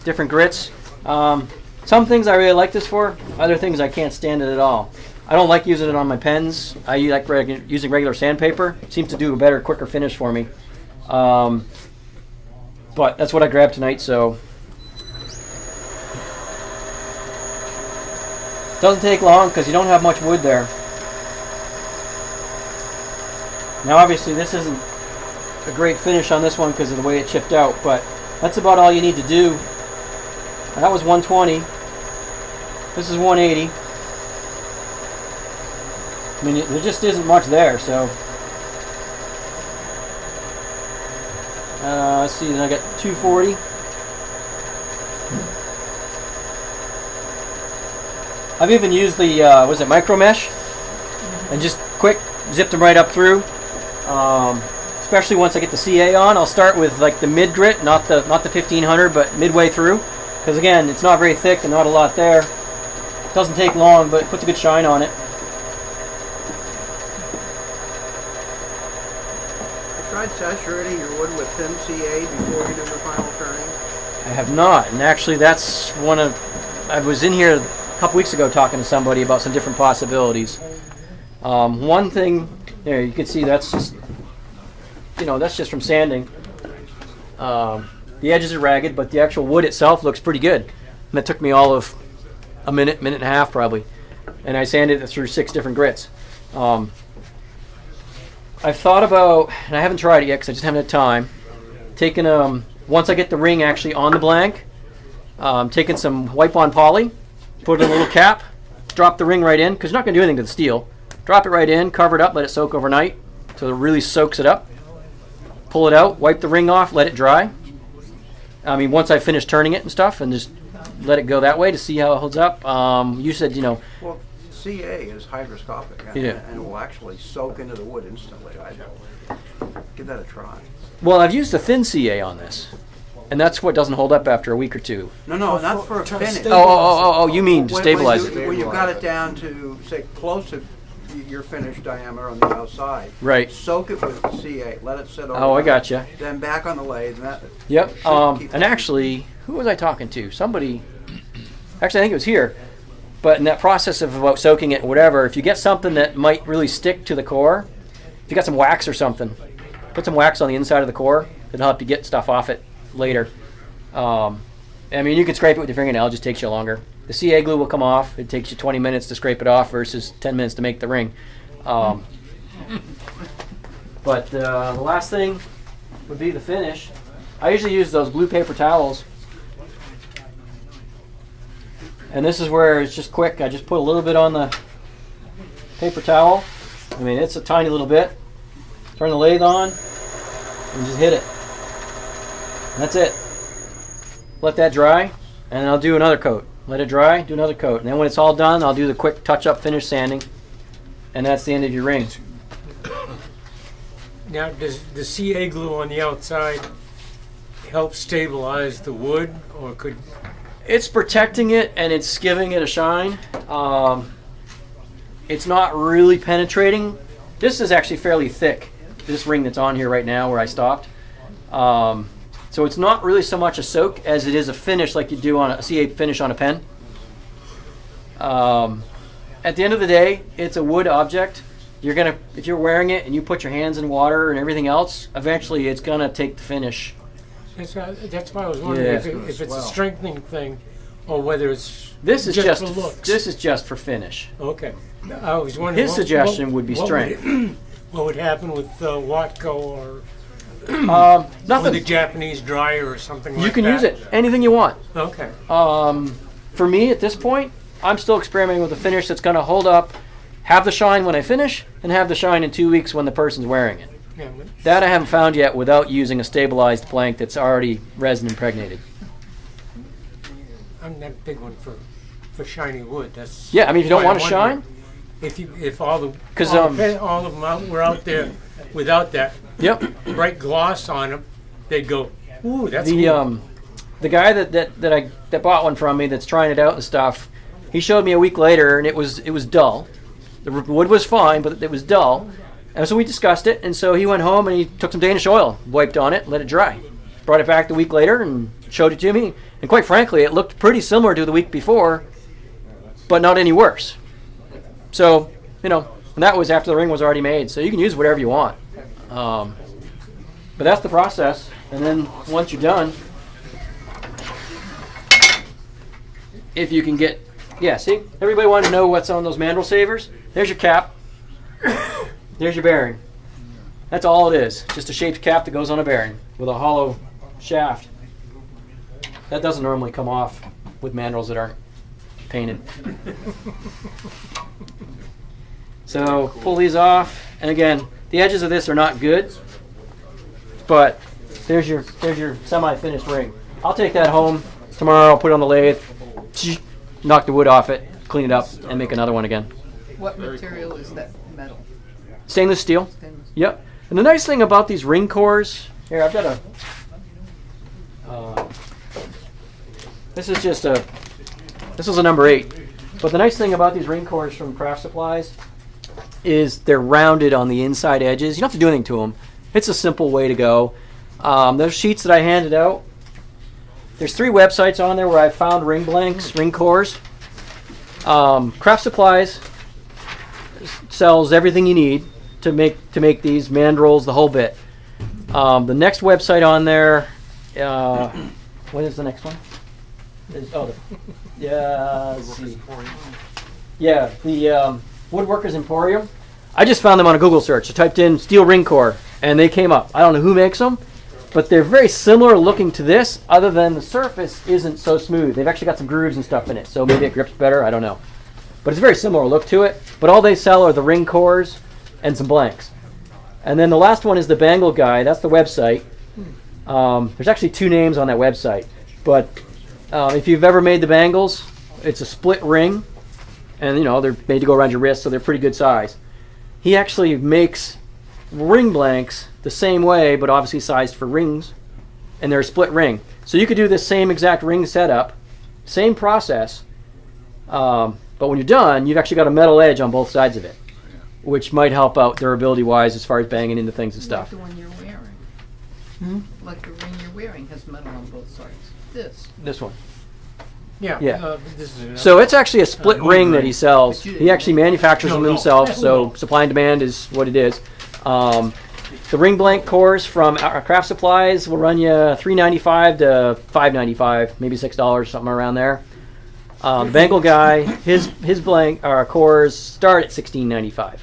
different grits. Some things I really like this for, other things I can't stand it at all. I don't like using it on my pens. I like using regular sandpaper. It seems to do a better, quicker finish for me. But that's what I grabbed tonight, so. Doesn't take long because you don't have much wood there. Now obviously this isn't a great finish on this one because of the way it chipped out, but that's about all you need to do. That was 120. This is 180. I mean, there just isn't much there, so. Let's see, then I got 240. I've even used the, was it micro mesh? And just quick, zipped them right up through. Especially once I get the CA on, I'll start with like the mid grit, not the 1500, but midway through. Because again, it's not very thick and not a lot there. It doesn't take long, but it puts a good shine on it. You tried saturating your wood with thin CA before you do the final turning? I have not, and actually that's one of, I was in here a couple weeks ago talking to somebody about some different possibilities. One thing, there you can see that's just, that's just from sanding. The edges are ragged, but the actual wood itself looks pretty good. And that took me all of a minute and a half probably. And I sanded it through 6 different grits. I've thought about, and I haven't tried it yet because I just haven't had time, taking, once I get the ring actually on the blank, taking some wipe-on poly, put it in a little cap, drop the ring right in, because you're not going to do anything to the steel. Drop it right in, cover it up, let it soak overnight, so it really soaks it up. Pull it out, wipe the ring off, let it dry. I mean, once I finish turning it and stuff, and just let it go that way to see how it holds up. You said, Well, CA is hygroscopic, and, Yeah. and it will actually soak into the wood instantly. I'd give that a try. well, I've used a thin CA on this, and that's what doesn't hold up after a week or two. No, not for a finish. Oh, you mean to stabilize it. When you've got it down to, say, close to your finished diameter on the outside. Right. Soak it with CA. Let it sit over. Oh, I gotcha. Then back on the lathe. And that Yep. should keep And it- actually, who was I talking to? Somebody. Actually, I think it was here. But in that process of about soaking it, or whatever, if you get something that might really stick to the core, if you got some wax or something, put some wax on the inside of the core. It'll help you get stuff off it later. I mean, you can scrape it with your fingernail. It just takes you longer. The CA glue will come off. It takes you 20 minutes to scrape it off versus 10 minutes to make the ring. But the last thing would be the finish. I usually use those blue paper towels. And this is where it's just quick. I just put a little bit on the paper towel. I mean, it's a tiny little bit. Turn the lathe on and just hit it. And that's it. Let that dry, and I'll do another coat. Let it dry, do another coat. And then when it's all done, I'll do the quick touch-up finish sanding. And that's the end of your ring. Now, does the CA glue on the outside help stabilize the wood, or could? It's protecting it and it's giving it a shine. It's not really penetrating. This is actually fairly thick, this ring that's on here right now where I stopped. So it's not really so much a soak as it is a finish like you do on a CA finish on a pen. At the end of the day, it's a wood object. You're gonna, if you're wearing it and you put your hands in water and everything else, eventually it's gonna take the finish. That's why I was wondering Yeah. if it's a strengthening thing, or whether it's This is just for looks. this is just for finish. Okay. I was wondering. His suggestion would be strength. What would happen with Watco or with Nothing. the Japanese dryer or something like that? You can use it anything you want. Okay. For me, at this point, I'm still experimenting with a finish that's going to hold up, have the shine when I finish, and have the shine in 2 weeks when the person's wearing it. Yeah, but That I haven't found yet without using a stabilized blank that's already resin impregnated. I'm not a big one for shiny wood. That's Yeah, I mean, if you don't why want I to wondered shine, if all the 'Cause, all of them were out there without that yep. bright gloss on them, they'd go, ooh, that's The cool. the guy that bought one from me that's trying it out and stuff, he showed me a week later and it was dull. The wood was fine, but it was dull. And so we discussed it, and so he went home and he took some Danish oil, wiped on it, let it dry. Brought it back the week later and showed it to me. And quite frankly, it looked pretty similar to the week before, but not any worse. So, and that was after the ring was already made. So you can use whatever you want. But that's the process. And then once you're done, if you can get, see, everybody wanted to know what's on those mandrel savers. There's your cap. There's your bearing. That's all it is. Just a shaped cap that goes on a bearing with a hollow shaft. That doesn't normally come off with mandrels that aren't painted. So pull these off, and again, the edges of this are not good, but there's your semi-finished ring. I'll take that home tomorrow. I'll put it on the lathe, knock the wood off it, clean it up, and make another one again. What material is that metal? Stainless steel. Stainless. Yep. And the nice thing about these ring cores, here I've got a. This is a number 8. But the nice thing about these ring cores from Craft Supplies is they're rounded on the inside edges. You don't have to do anything to them. It's a simple way to go. Those sheets that I handed out, there's 3 websites on there where I found ring blanks, ring cores. Craft Supplies sells everything you need to make these mandrels, the whole bit. The next website on there, what is the next one? Let's see. Yeah, the Woodworkers Emporium. I just found them on a Google search. I typed in steel ring core, and they came up. I don't know who makes them, but they're very similar looking to this, other than the surface isn't so smooth. They've actually got some grooves and stuff in it, so maybe it grips better. I don't know. But it's a very similar look to it. But all they sell are the ring cores and some blanks. And then the last one is the Bangle Guy. That's the website. There's actually 2 names on that website. But if you've ever made the bangles, it's a split ring. And, they're made to go around your wrist, so they're pretty good size. He actually makes ring blanks the same way, but obviously sized for rings. And they're a split ring. So you could do this same exact ring setup, same process. But when you're done, you've actually got a metal edge on both sides of it, which might help out durability-wise as far as banging into things and stuff. Like the one you're wearing. Like the ring you're wearing has metal on both sides. This one. Yeah. Yeah. This is So it's actually a split ring that he sells. He actually manufactures them himself, so supply and demand is what it is. The ring blank cores from Craft Supplies will run you $3.95 to $5.95, maybe $6, something around there. The Bangle Guy, his blank cores start at $16.95,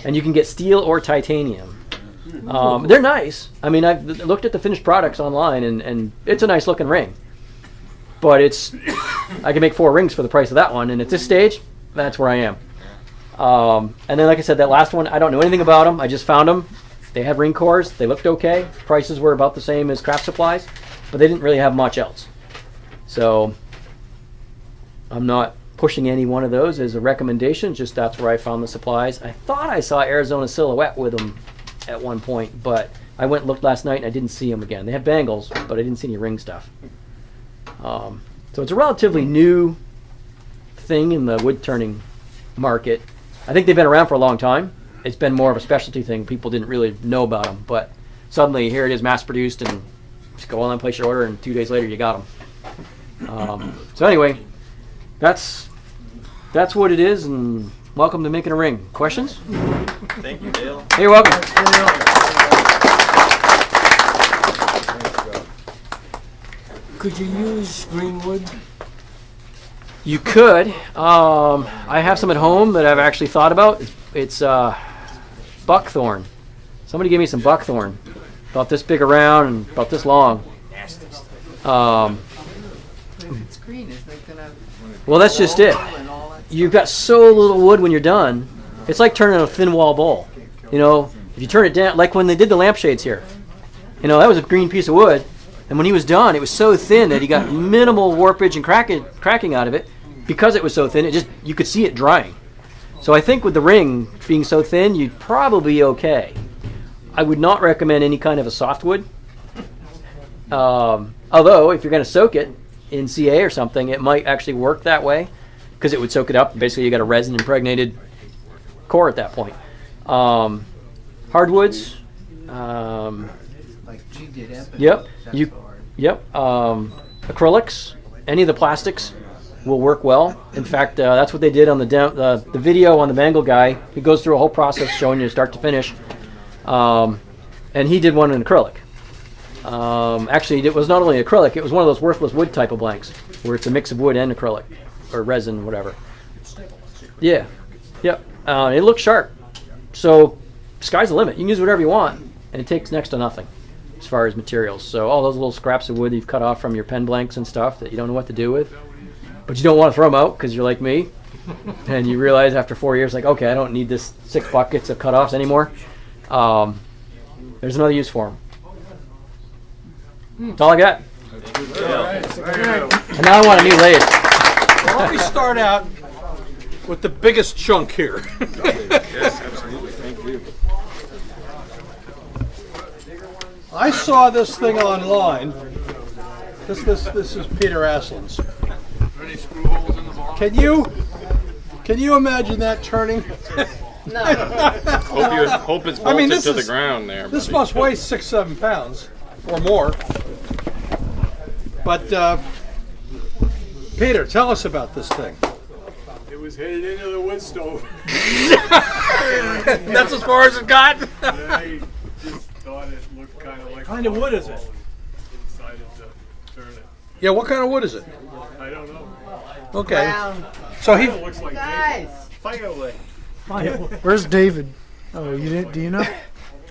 and you can get steel or titanium. They're nice. I mean, I've looked at the finished products online, and it's a nice looking ring. But I can make 4 rings for the price of that one, and at this stage, that's where I am. And then, like I said, that last one, I don't know anything about them. I just found them. They had ring cores. They looked okay. Prices were about the same as Craft Supplies, but they didn't really have much else. So I'm not pushing any one of those as a recommendation, just that's where I found the supplies. I thought I saw Arizona Silhouette with them at one point, but I went and looked last night and I didn't see them again. They have bangles, but I didn't see any ring stuff. So it's a relatively new thing in the wood turning market. I think they've been around for a long time. It's been more of a specialty thing. People didn't really know about them, but suddenly here it is, mass produced, and just go online, place your order, and 2 days later you got them. So anyway, that's what it is, and welcome to Making a Ring. Questions? Thank you, Dale. Hey, you're welcome. Could you use green wood? You could. I have some at home that I've actually thought about. It's buckthorn. Somebody gave me some buckthorn. About this big around and about this long. But if it's green, is that gonna? Well, that's just it. And all that You've got so little wood when you're done. It's like turning a thin wall bowl. If you turn it down, like when they did the lampshades here. That was a green piece of wood. And when he was done, it was so thin that he got minimal warpage and cracking out of it. Because it was so thin, you could see it drying. So I think with the ring being so thin, you'd probably be okay. I would not recommend any kind of a softwood. Although, if you're going to soak it in CA or something, it might actually work that way because it would soak it up. Basically, you got a resin impregnated core at that point. Hardwoods. Like G did Epic. Yep. That's You. hard. Yep. Acrylics. Any of the plastics will work well. In fact, that's what they did on the video on the Bengal guy. He goes through a whole process showing you start to finish. And he did one in acrylic. Actually, it was not only acrylic, it was one of those worthless wood type of blanks, where it's a mix of wood and acrylic, or resin, whatever. Yeah. Yep. It looks sharp. So, sky's the limit. You can use whatever you want, and it takes next to nothing as far as materials. So all those little scraps of wood you've cut off from your pen blanks and stuff that you don't know what to do with, but you don't want to throw them out because you're like me, and you realize after 4 years, like, okay, I don't need this 6 buckets of cut-offs anymore. There's another use for them. That's all I got. And now I want a new lathe. Well, let me start out with the biggest chunk here. Yes, absolutely. Thank you. I saw this thing online. This is Peter Aslan's. Can you imagine that turning? Hope it's bolted this to the is- ground there. This buddy. must weigh 6-7 pounds or more. But Peter, tell us about this thing. It was headed into the wood stove. That's as far as it got. I just thought it looked kind of like. What kind of wood is it? Decided to turn it. Yeah, what kind of wood is it? I don't know. Okay. So he It looks like firewood. Where's David? Oh, you didn't? Do you know?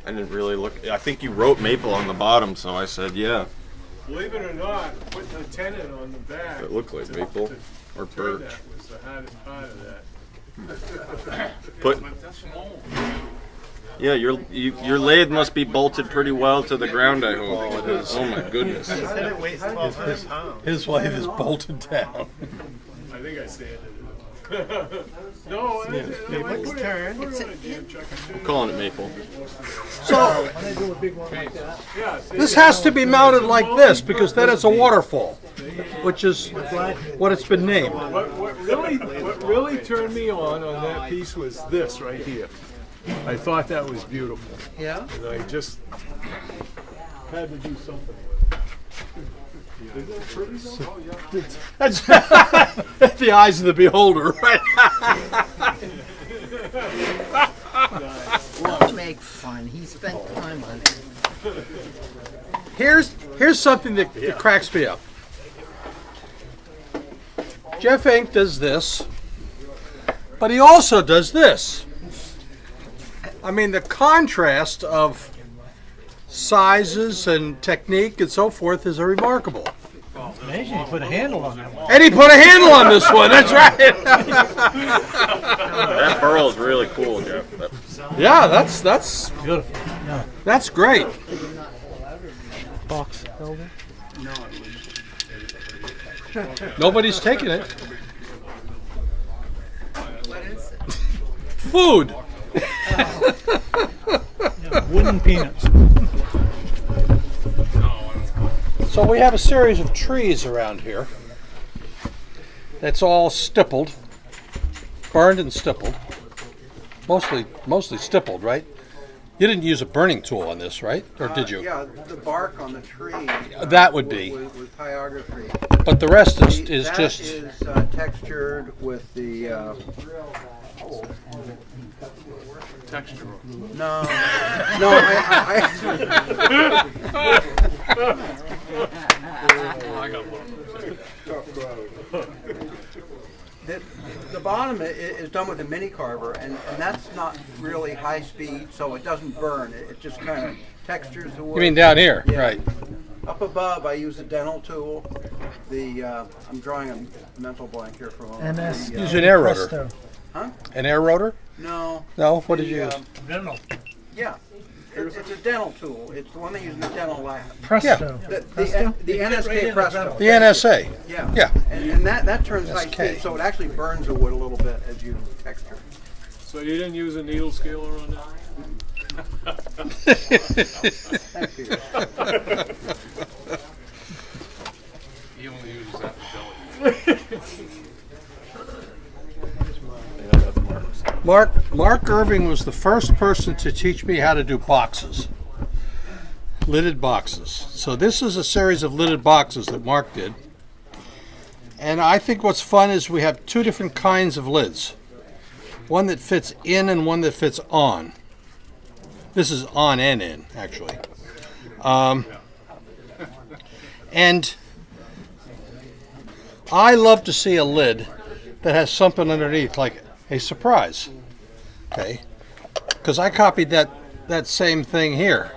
I didn't really look. I think you wrote maple on the bottom, so I said, yeah. Believe it or not, putting a tenon on the back. It looked like maple or Turn birch. that was the hardest part of that. But yeah, your lathe must be bolted pretty well to the ground. I hope. Oh, it is. Oh my goodness. his lathe is bolted down. I think I sanded it. No, I put it on a damn chuck. I'm calling it maple. So Yeah, see, this has to be mounted like this because then it's a waterfall, which is what it's been named. what really turned me on that piece was this right here. I thought that was beautiful. Yeah. And I just had to do something with it. Isn't that pretty though? Oh, yeah. That's the eyes of the beholder, right? Don't make fun. He spent time on it. Here's something that cracks me up. Jeff Inc. does this, but he also does this. I mean, the contrast of sizes and technique and so forth is remarkable. Amazing, you put a handle on that one. And he put a handle on this one, that's right. That burl is really cool, Jeff. Yeah, that's Beautiful. that's great. Box elder. Nobody's taking it. What is it? Food. Wooden peanuts. So we have a series of trees around here. That's all stippled, burned and stippled. Mostly stippled, right? You didn't use a burning tool on this, right? Or did you? Yeah, the bark on the tree. That would be. With pyrography. But the rest is That just. is textured with the. Texture. No, no. The bottom is done with a mini carver, and that's not really high speed, so it doesn't burn. It just kind of textures the wood. You mean down here, Yeah. right? Up above, I use a dental tool. I'm drawing a mental blank here for a moment. MS. Use an air rotor. Presto. Huh? An air rotor? No. No. What did you The, use? Dental. Yeah. It's a dental tool. It's the one they use in the dental lab. Presto. The NSK Presto. The NSA. Yeah. Yeah. And that turns high SK. speed, so it actually burns the wood a little bit as you texture. So you didn't use a needle scaler on that? Thank you. He only uses that in belly. Mark, Mark Irving was the first person to teach me how to do boxes. Lidded boxes. So this is a series of lidded boxes that Mark did. And I think what's fun is we have two different kinds of lids. One that fits in and one that fits on. This is on and in, actually. And I love to see a lid that has something underneath, like a surprise. Okay? Because I copied that same thing here.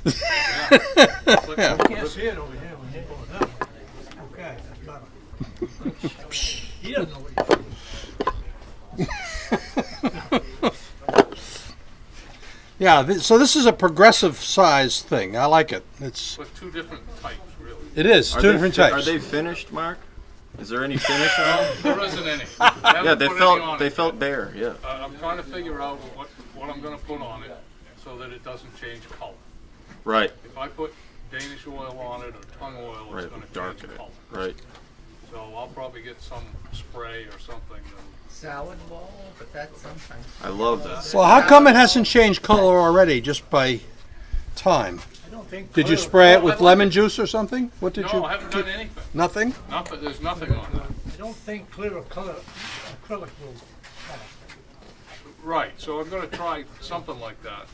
You can't see it over here when you pull it up. Okay, that's better. He doesn't know what you're Yeah, so this is a progressive size thing. I like it. It's But two different types, really. It is two different types. Are they finished, Mark? Is there any finish on them? There isn't any. Yeah, they felt bare. Yeah. I'm trying to figure out what I'm going to put on it so that it doesn't change color. Right. If I put Danish oil on it or tung oil, Right. it's going to Darken change it. color. Right. So I'll probably get some spray or something. Salad bowl, but that's sometimes. I love this. Well, how come it hasn't changed color already just by time? I don't think. Did you spray it with lemon juice or something? What did you? No, I haven't done anything. Nothing? There's nothing on that. I don't think clear color acrylic will. Right, so I'm going to try something like that.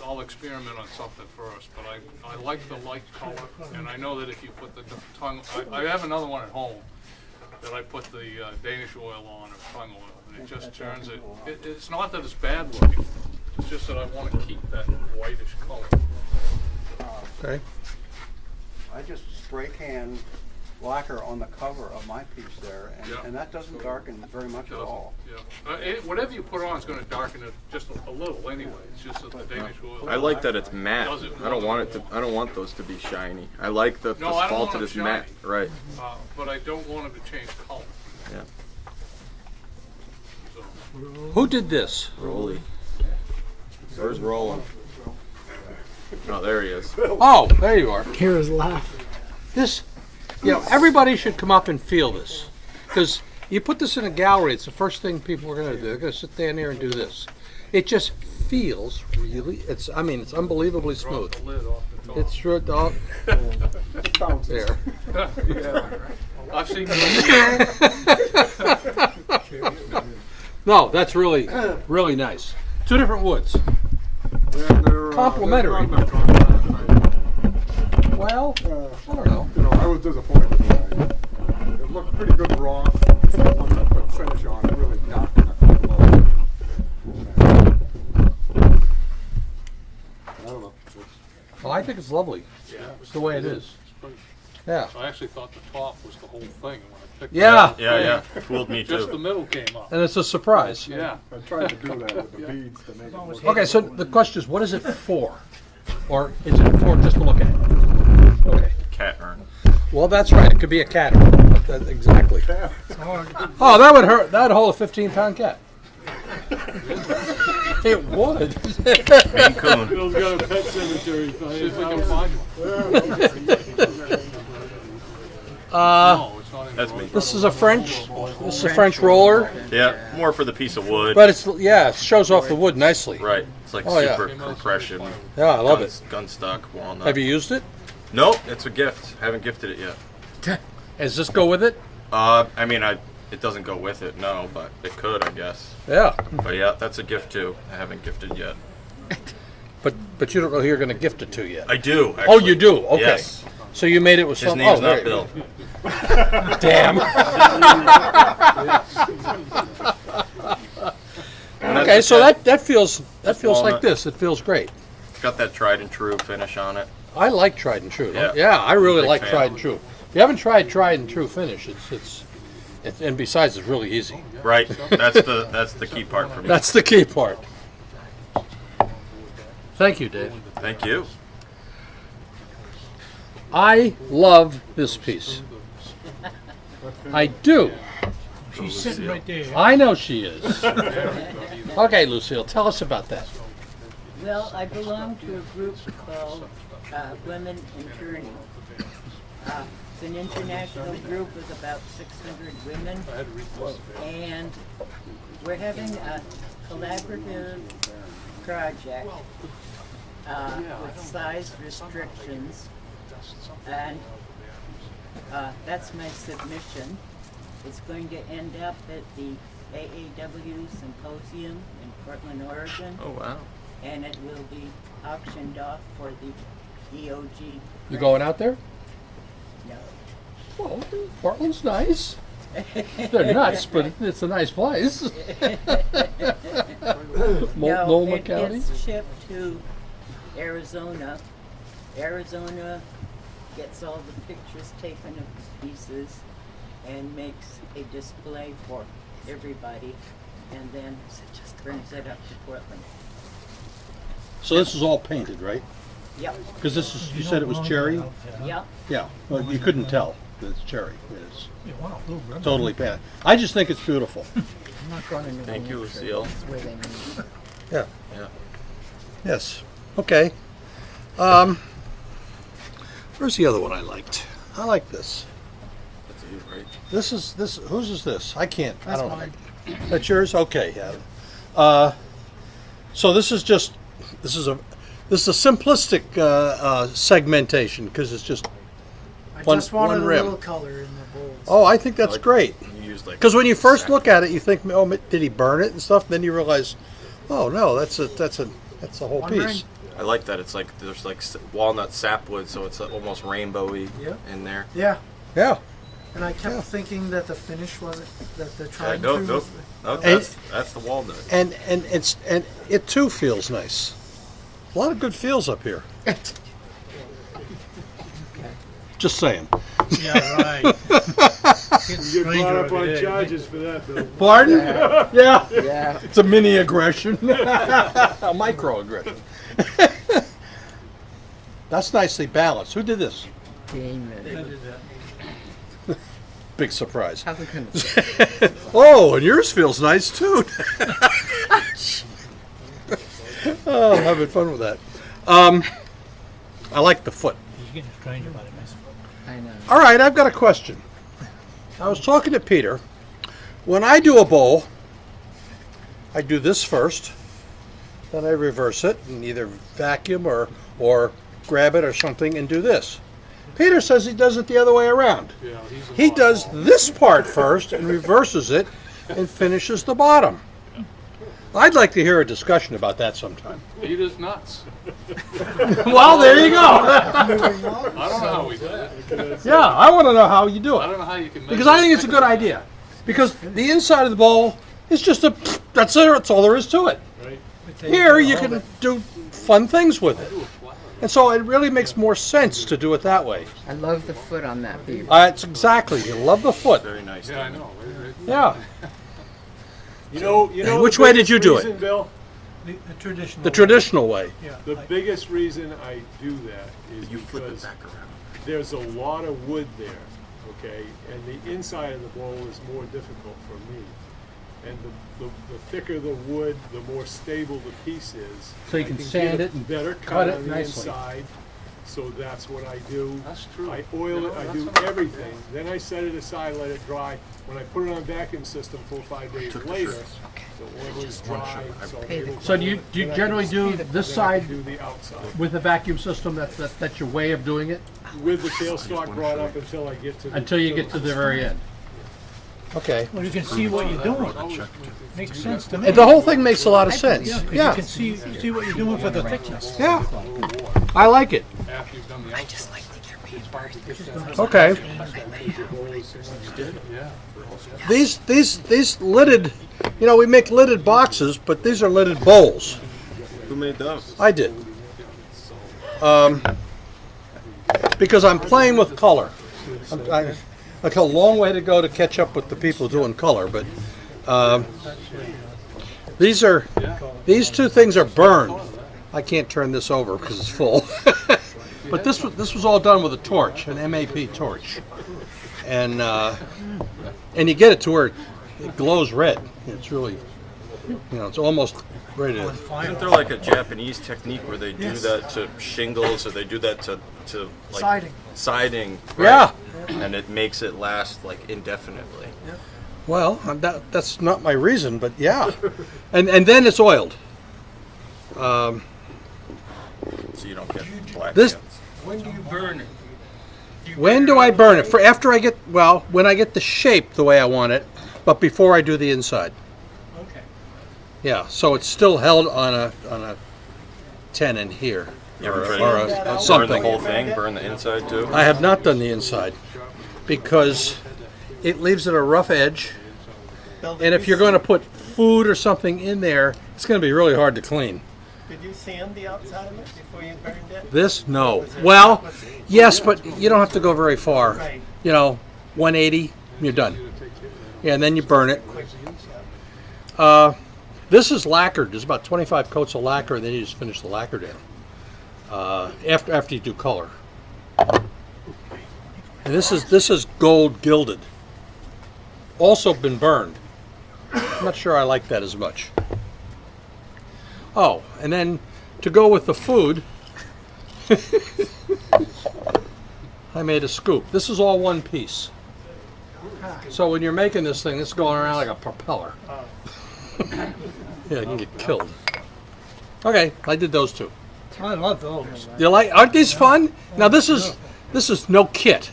I'll experiment on something first, but I like the light color, and I know that if you put the tongue, I have another one at home that I put the Danish oil on or tung oil, and it just turns it. It's not that it's bad looking, it's just that I want to keep that whitish color. Okay. I just spray can lacquer on the cover of my piece there, and that doesn't darken very much at all. Yeah. Whatever you put on is going to darken it just a little anyway. It's just that the Danish oil. I like that it's matte. I don't want those to be shiny. I like the spalted is matte. Right. But I don't want it to change color. Yeah. So. Who did this? Rolly. Where's Roland? Oh, there he is. Oh, there you are. Hear his laugh. This, everybody should come up and feel this, because you put this in a gallery. It's the first thing people are going to do. They're going to sit down here and do this. It just feels really. It's unbelievably smooth. The lid off the top. It's there. I've seen. No, that's really, really nice. Two different woods. Complementary. Well, I don't know. I was disappointed. It looked pretty good raw. When I put finish on it, really darkened it. I don't know. Well, I think it's lovely. Yeah, It's the way it is. Yeah. I actually thought the top was the whole thing when I picked Yeah. Yeah. Fooled me Just the too. middle came up. And it's a surprise. Yeah. I tried to do that with the beads to make it look. Okay, so the question is, what is it for? Or is it for just to look at? Okay. Cat urn. Well, that's right. It could be a cat. Exactly. Oh, that would hurt. That would hold a 15-pound cat. It would. Maine Coon. Bill's got a pet cemetery. See if we can find one. No, it's not in That's the me. This is a French roller, Yeah, more for the piece of wood. but it shows off the wood nicely. Right. It's like Oh, yeah. super compression. Yeah, I love it. Gun stock walnut. Have you used it? Nope, it's a gift. Haven't gifted it yet. Does this go with it? I mean, it doesn't go with it, no, but it could, I guess. Yeah. But yeah, that's a gift too. I haven't gifted yet. But you don't know who you're going to gift it to yet. I do. Actually. Oh, you do. Okay. Yes. So you made it with His some. name's there not you go. Bill. Damn. Okay, so that feels like walnut. this. It feels great. It's got that tried and true finish on it. I like tried and true. Yeah. I really Big like fan. tried and true. If you haven't tried and true finish, it's and besides it's really easy. Right. That's the key part for me. That's the key part. Thank you, Dave. Thank you. I love this piece. I do. She's sitting right there. I know she is. Okay, Lucille, tell us about that. Well, I belong to a group called Women in Turning. It's an international group with about 600 women, and we're having a collaborative project with size restrictions, and that's my submission. It's going to end up at the AAW Symposium in Portland, Oregon. Oh wow. And it will be auctioned off for the EOG. You going out there? No. Well, Portland's nice. They're nuts, but it's a nice place. Multnomah County? It's shipped to Arizona. Arizona gets all the pictures taken of the pieces and makes a display for everybody, and then brings it up to Portland. So this is all painted, right? Yep. Because this is, you said it was cherry? Yep. Yeah, well, you couldn't tell that it's cherry. It's totally painted. I just think it's beautiful. Thank you, Lucille. Yeah. Yeah. Yes. Okay. Where's the other one I liked? I like this. That's you, right? This whose is this? I can't. I don't know. That's yours? Okay, Adam. So this is a simplistic segmentation because it's just I just wanted one a rim. little color in the bowls. Oh, I think that's great. You use like Because when you first look at it, you think, oh, did he burn it and stuff? And then you realize, oh no, that's a whole One piece. ring. I like that. It's like there's like walnut sapwood, so it's almost rainbowy Yep. in there. Yeah, Yeah. and I kept thinking that the finish wasn't, that the Yeah, trying no, to no, was- no, that's the walnut. And it too feels nice. A lot of good feels up here. Just saying. Yeah, right. You get caught up on charges for that, Bill. Pardon? Yeah. Yeah. It's a mini aggression. A microaggression. That's nicely balanced. Who did this? Damon. Big surprise. How's it going? Oh, and yours feels nice too. Oh, I'm having fun with that. I like the foot. I know. All right, I've got a question. I was talking to Peter. When I do a bowl, I do this first, then I reverse it and either vacuum or grab it or something and do this. Peter says he does it the other way around. Yeah, he's a He lot does more. this part first and reverses it and finishes the bottom. I'd like to hear a discussion about that sometime. Peter's nuts. Well, there you go. I don't know how we did it. Yeah, I want to know how you do I it. don't know how you can make Because I think it's a good idea. Because the inside of the bowl is just that's it, that's all there is to it. Right. Here you can do fun things with it. And so it really makes more sense to do it that way. I love the foot on that beaver. It's exactly, you love the foot. Very nice. Yeah, I Damon. know. Yeah. You know. And which the way did you biggest do it? reason, Bill? The traditional. The traditional way. Yeah. The biggest reason I do that is You flip it because back around. there's a lot of wood there, okay? And the inside of the bowl is more difficult for me. And the thicker the wood, the more stable the piece is. So you I can get sand a it and better cut cut it on the nicely. inside. So that's what I do. That's true. I oil You it, know, I that's do another everything. Then I set it aside, let it dry. When I put it on a vacuum system 4 or 5 days later, the oil is dry. So I'm able So to- do you then I generally can- do then this I side can do the outside. with the vacuum system? That's your way of doing it? With the tailstock brought up until I get to the... Until you get to the very end. Okay. Well, you can see what you're doing. Makes sense to me. And the whole thing makes a lot of sense. Yeah, 'cause you Yeah. can see what you're doing for the thickness. Yeah. I like it. After you've done the outside. Okay. Yeah. These lidded, we make lidded boxes, but these are lidded bowls. Who made those? I did. Because I'm playing with color. Like a long way to go to catch up with the people doing color, but these two things are burned. I can't turn this over because it's full. But this was all done with a torch, an MAP torch, and you get it to where it glows red. It's really, it's almost Right it on is. final. Isn't there like a Japanese technique where they do Yes. that to shingles, or they do that to like Siding. siding? Yeah. And it makes it last like indefinitely. Well, that's not my reason, but yeah. And then it's oiled. So you don't get black This- hands. When do you burn it? When do I burn it? For after I get, well, when I get the shape the way I want it, but before I do the inside. Okay. Yeah, so it's still held on a tenon here. You ever try or to burn the something. whole thing, burn the inside too? I have not done the inside because it leaves it a rough edge. And if you're going to put food or something in there, it's going to be really hard to clean. Did you sand the outside of it before you burned it? This? No. Well, yes, but you don't have to go very far. Right. 180, you're done. Yeah, and then you burn it. This is lacquered. There's about 25 coats of lacquer, and then you just finish the lacquer down. After you do color. And this is gold gilded. Also been burned. I'm not sure I like that as much. Oh, and then to go with the food, I made a scoop. This is all one piece. So when you're making this thing, it's going around like a propeller. Yeah, you can get killed. Okay, I did those two. I love those. You like? Aren't these fun? Now this is no kit.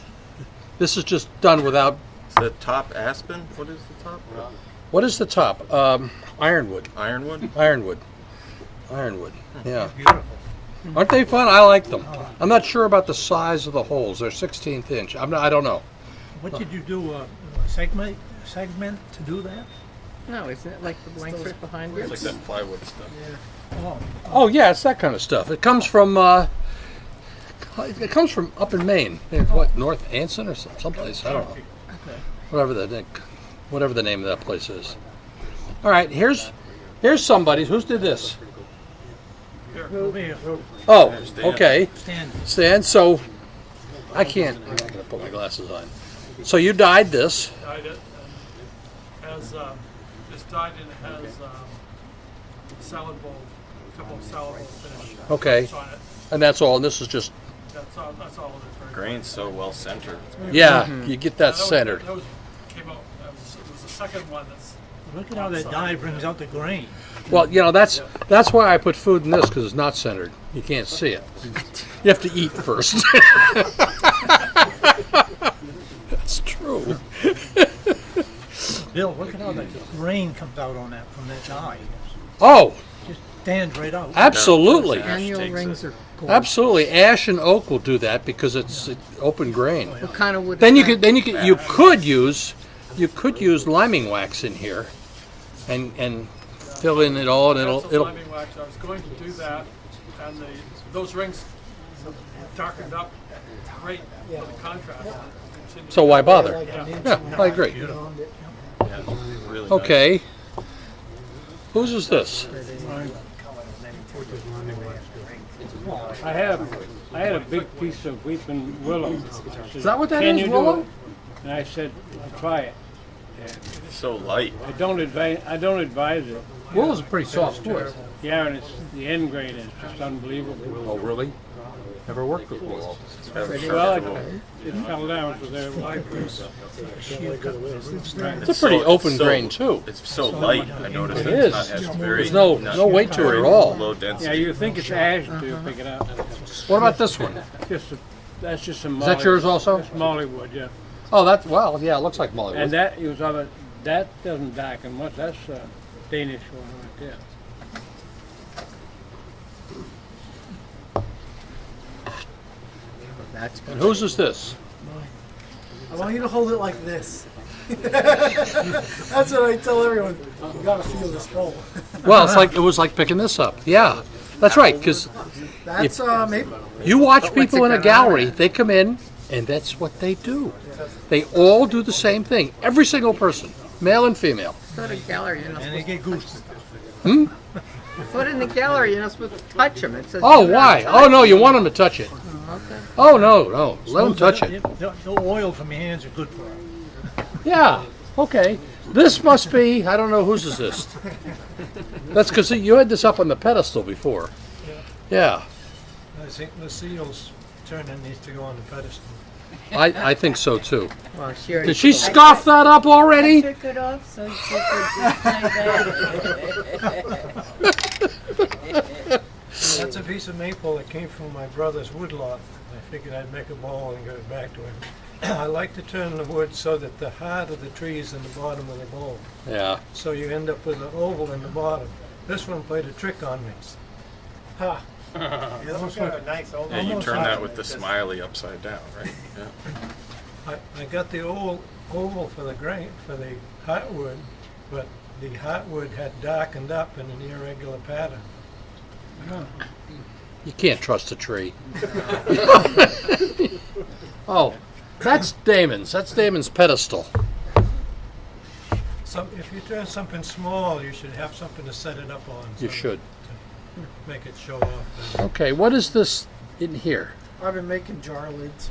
This is just done without. Is the top aspen? What is the top? What is the top? Ironwood. Ironwood? Ironwood. Ironwood. Yeah. Aren't they fun? I like them. I'm not sure about the size of the holes. They're 16th inch. I don't know. What did you do? Segment to do that? No, isn't it like the blankets behind you? It's like that plywood stuff. Oh yeah, it's that kind of stuff. It comes from up in Maine. What, North Anson or someplace? I don't know. Whatever the name of that place is. All right, here's somebody. Who's did this? Over here. Oh, okay. Stand. Stan, so I'm not going to put my glasses on. So you dyed this. Dyed it, and has, it's dyed and it has salad bowl, a couple of salad bowl finish. Okay. On it. And that's all. And this is just, That's all it is. Right? Grain's so well centered. yeah, you get that centered. That was, came out, it was the second one that's. Look at how that dye brings out the grain. Well, that's why I put food in this, because it's not centered. You can't see it. You have to eat first. That's true. Bill, look at how the grain comes out on that from that dye. Oh, Just stands right out. absolutely. Annual rings are gold. Absolutely. Ash and oak will do that because it's open grain. What kind of wood? Then is you that? could use liming wax in here and fill in it all, and That's a it'll liming wax. I was going to do that, and those rings darkened up great for the contrast. so why bother? Yeah. Yeah, I agree. Yeah, really nice. Okay. Whose is this? I had a big piece of weeping willow. Is that what that Can is, you do willow? it? And I said, I'll try it. It's so light. I don't advise it. Willow's a pretty soft wood. Yeah, and the end grain is just unbelievable. Oh, really? Never worked with willow. Well, it fell down, so there It's a pretty open grain too. It's so light. I noticed It that is. it's not, very, There's no weight to it at all. low density. Yeah, you think it's ash until you pick it up. What about this one? That's just some. Is that yours also? That's mollywood, yeah. Oh, yeah, it looks like molly And wood. that doesn't darken much. That's Danish one right there. And whose is this? I want you to hold it like this. That's what I tell everyone. You gotta feel this bowl. Well, it was like picking this up. Yeah, that's right. Because That's maybe. you watch people in a gallery, they come in, and that's what they do. They all do the same thing. Every single person, male and female. Go to the gallery, you're not And they supposed get goose. to put it in the gallery. You're not supposed to touch them. It says. Oh, do not why? touch. Oh, no, you want them to touch it. Okay. Oh, no. Let them touch it. The oil from your hands are good for it. Yeah, okay. This must be, I don't know whose is this. That's because you had this up on the pedestal before. Yeah. I think Lucille's turning needs to go on the pedestal. I think so too. Well, sure. Did she scoff that up I already? took it off so she could just play that. That's a piece of maple that came from my brother's woodlot. I figured I'd make a bowl and give it back to him. I like to turn the wood so that the heart of the tree is in the bottom of the bowl. Yeah. So you end up with an oval in the bottom. This one played a trick on me. Ha! Those are nice. Yeah, you turn that with the smiley upside down, right? Yeah. I got the old oval for the grain, for the heartwood, but the heartwood had darkened up in an irregular pattern. You can't trust a tree. Oh, that's Damon's. That's Damon's pedestal. If you turn something small, you should have something to set it up on. You so should. to make it show off. Okay, what is this in here? I've been making jar lids.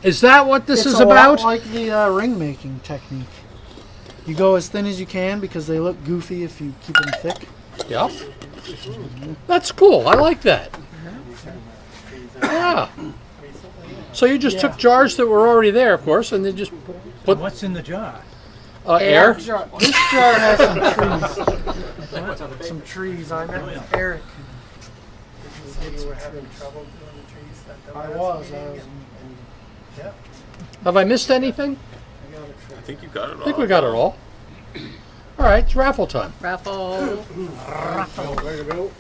Is that what this is a about? lot like the ring making technique. You go as thin as you can because they look goofy if you keep them thick. Yep. That's cool. I like that. Yeah. So you just took jars that were already there, of course, and then just put What's in the jar? air. This jar has some trees. Some trees. I met with Eric. You were having trouble doing the trees. I was. Yeah. Have I missed anything? I think you got it all. I think we got it all. All right, it's raffle time. Raffle. Way to go.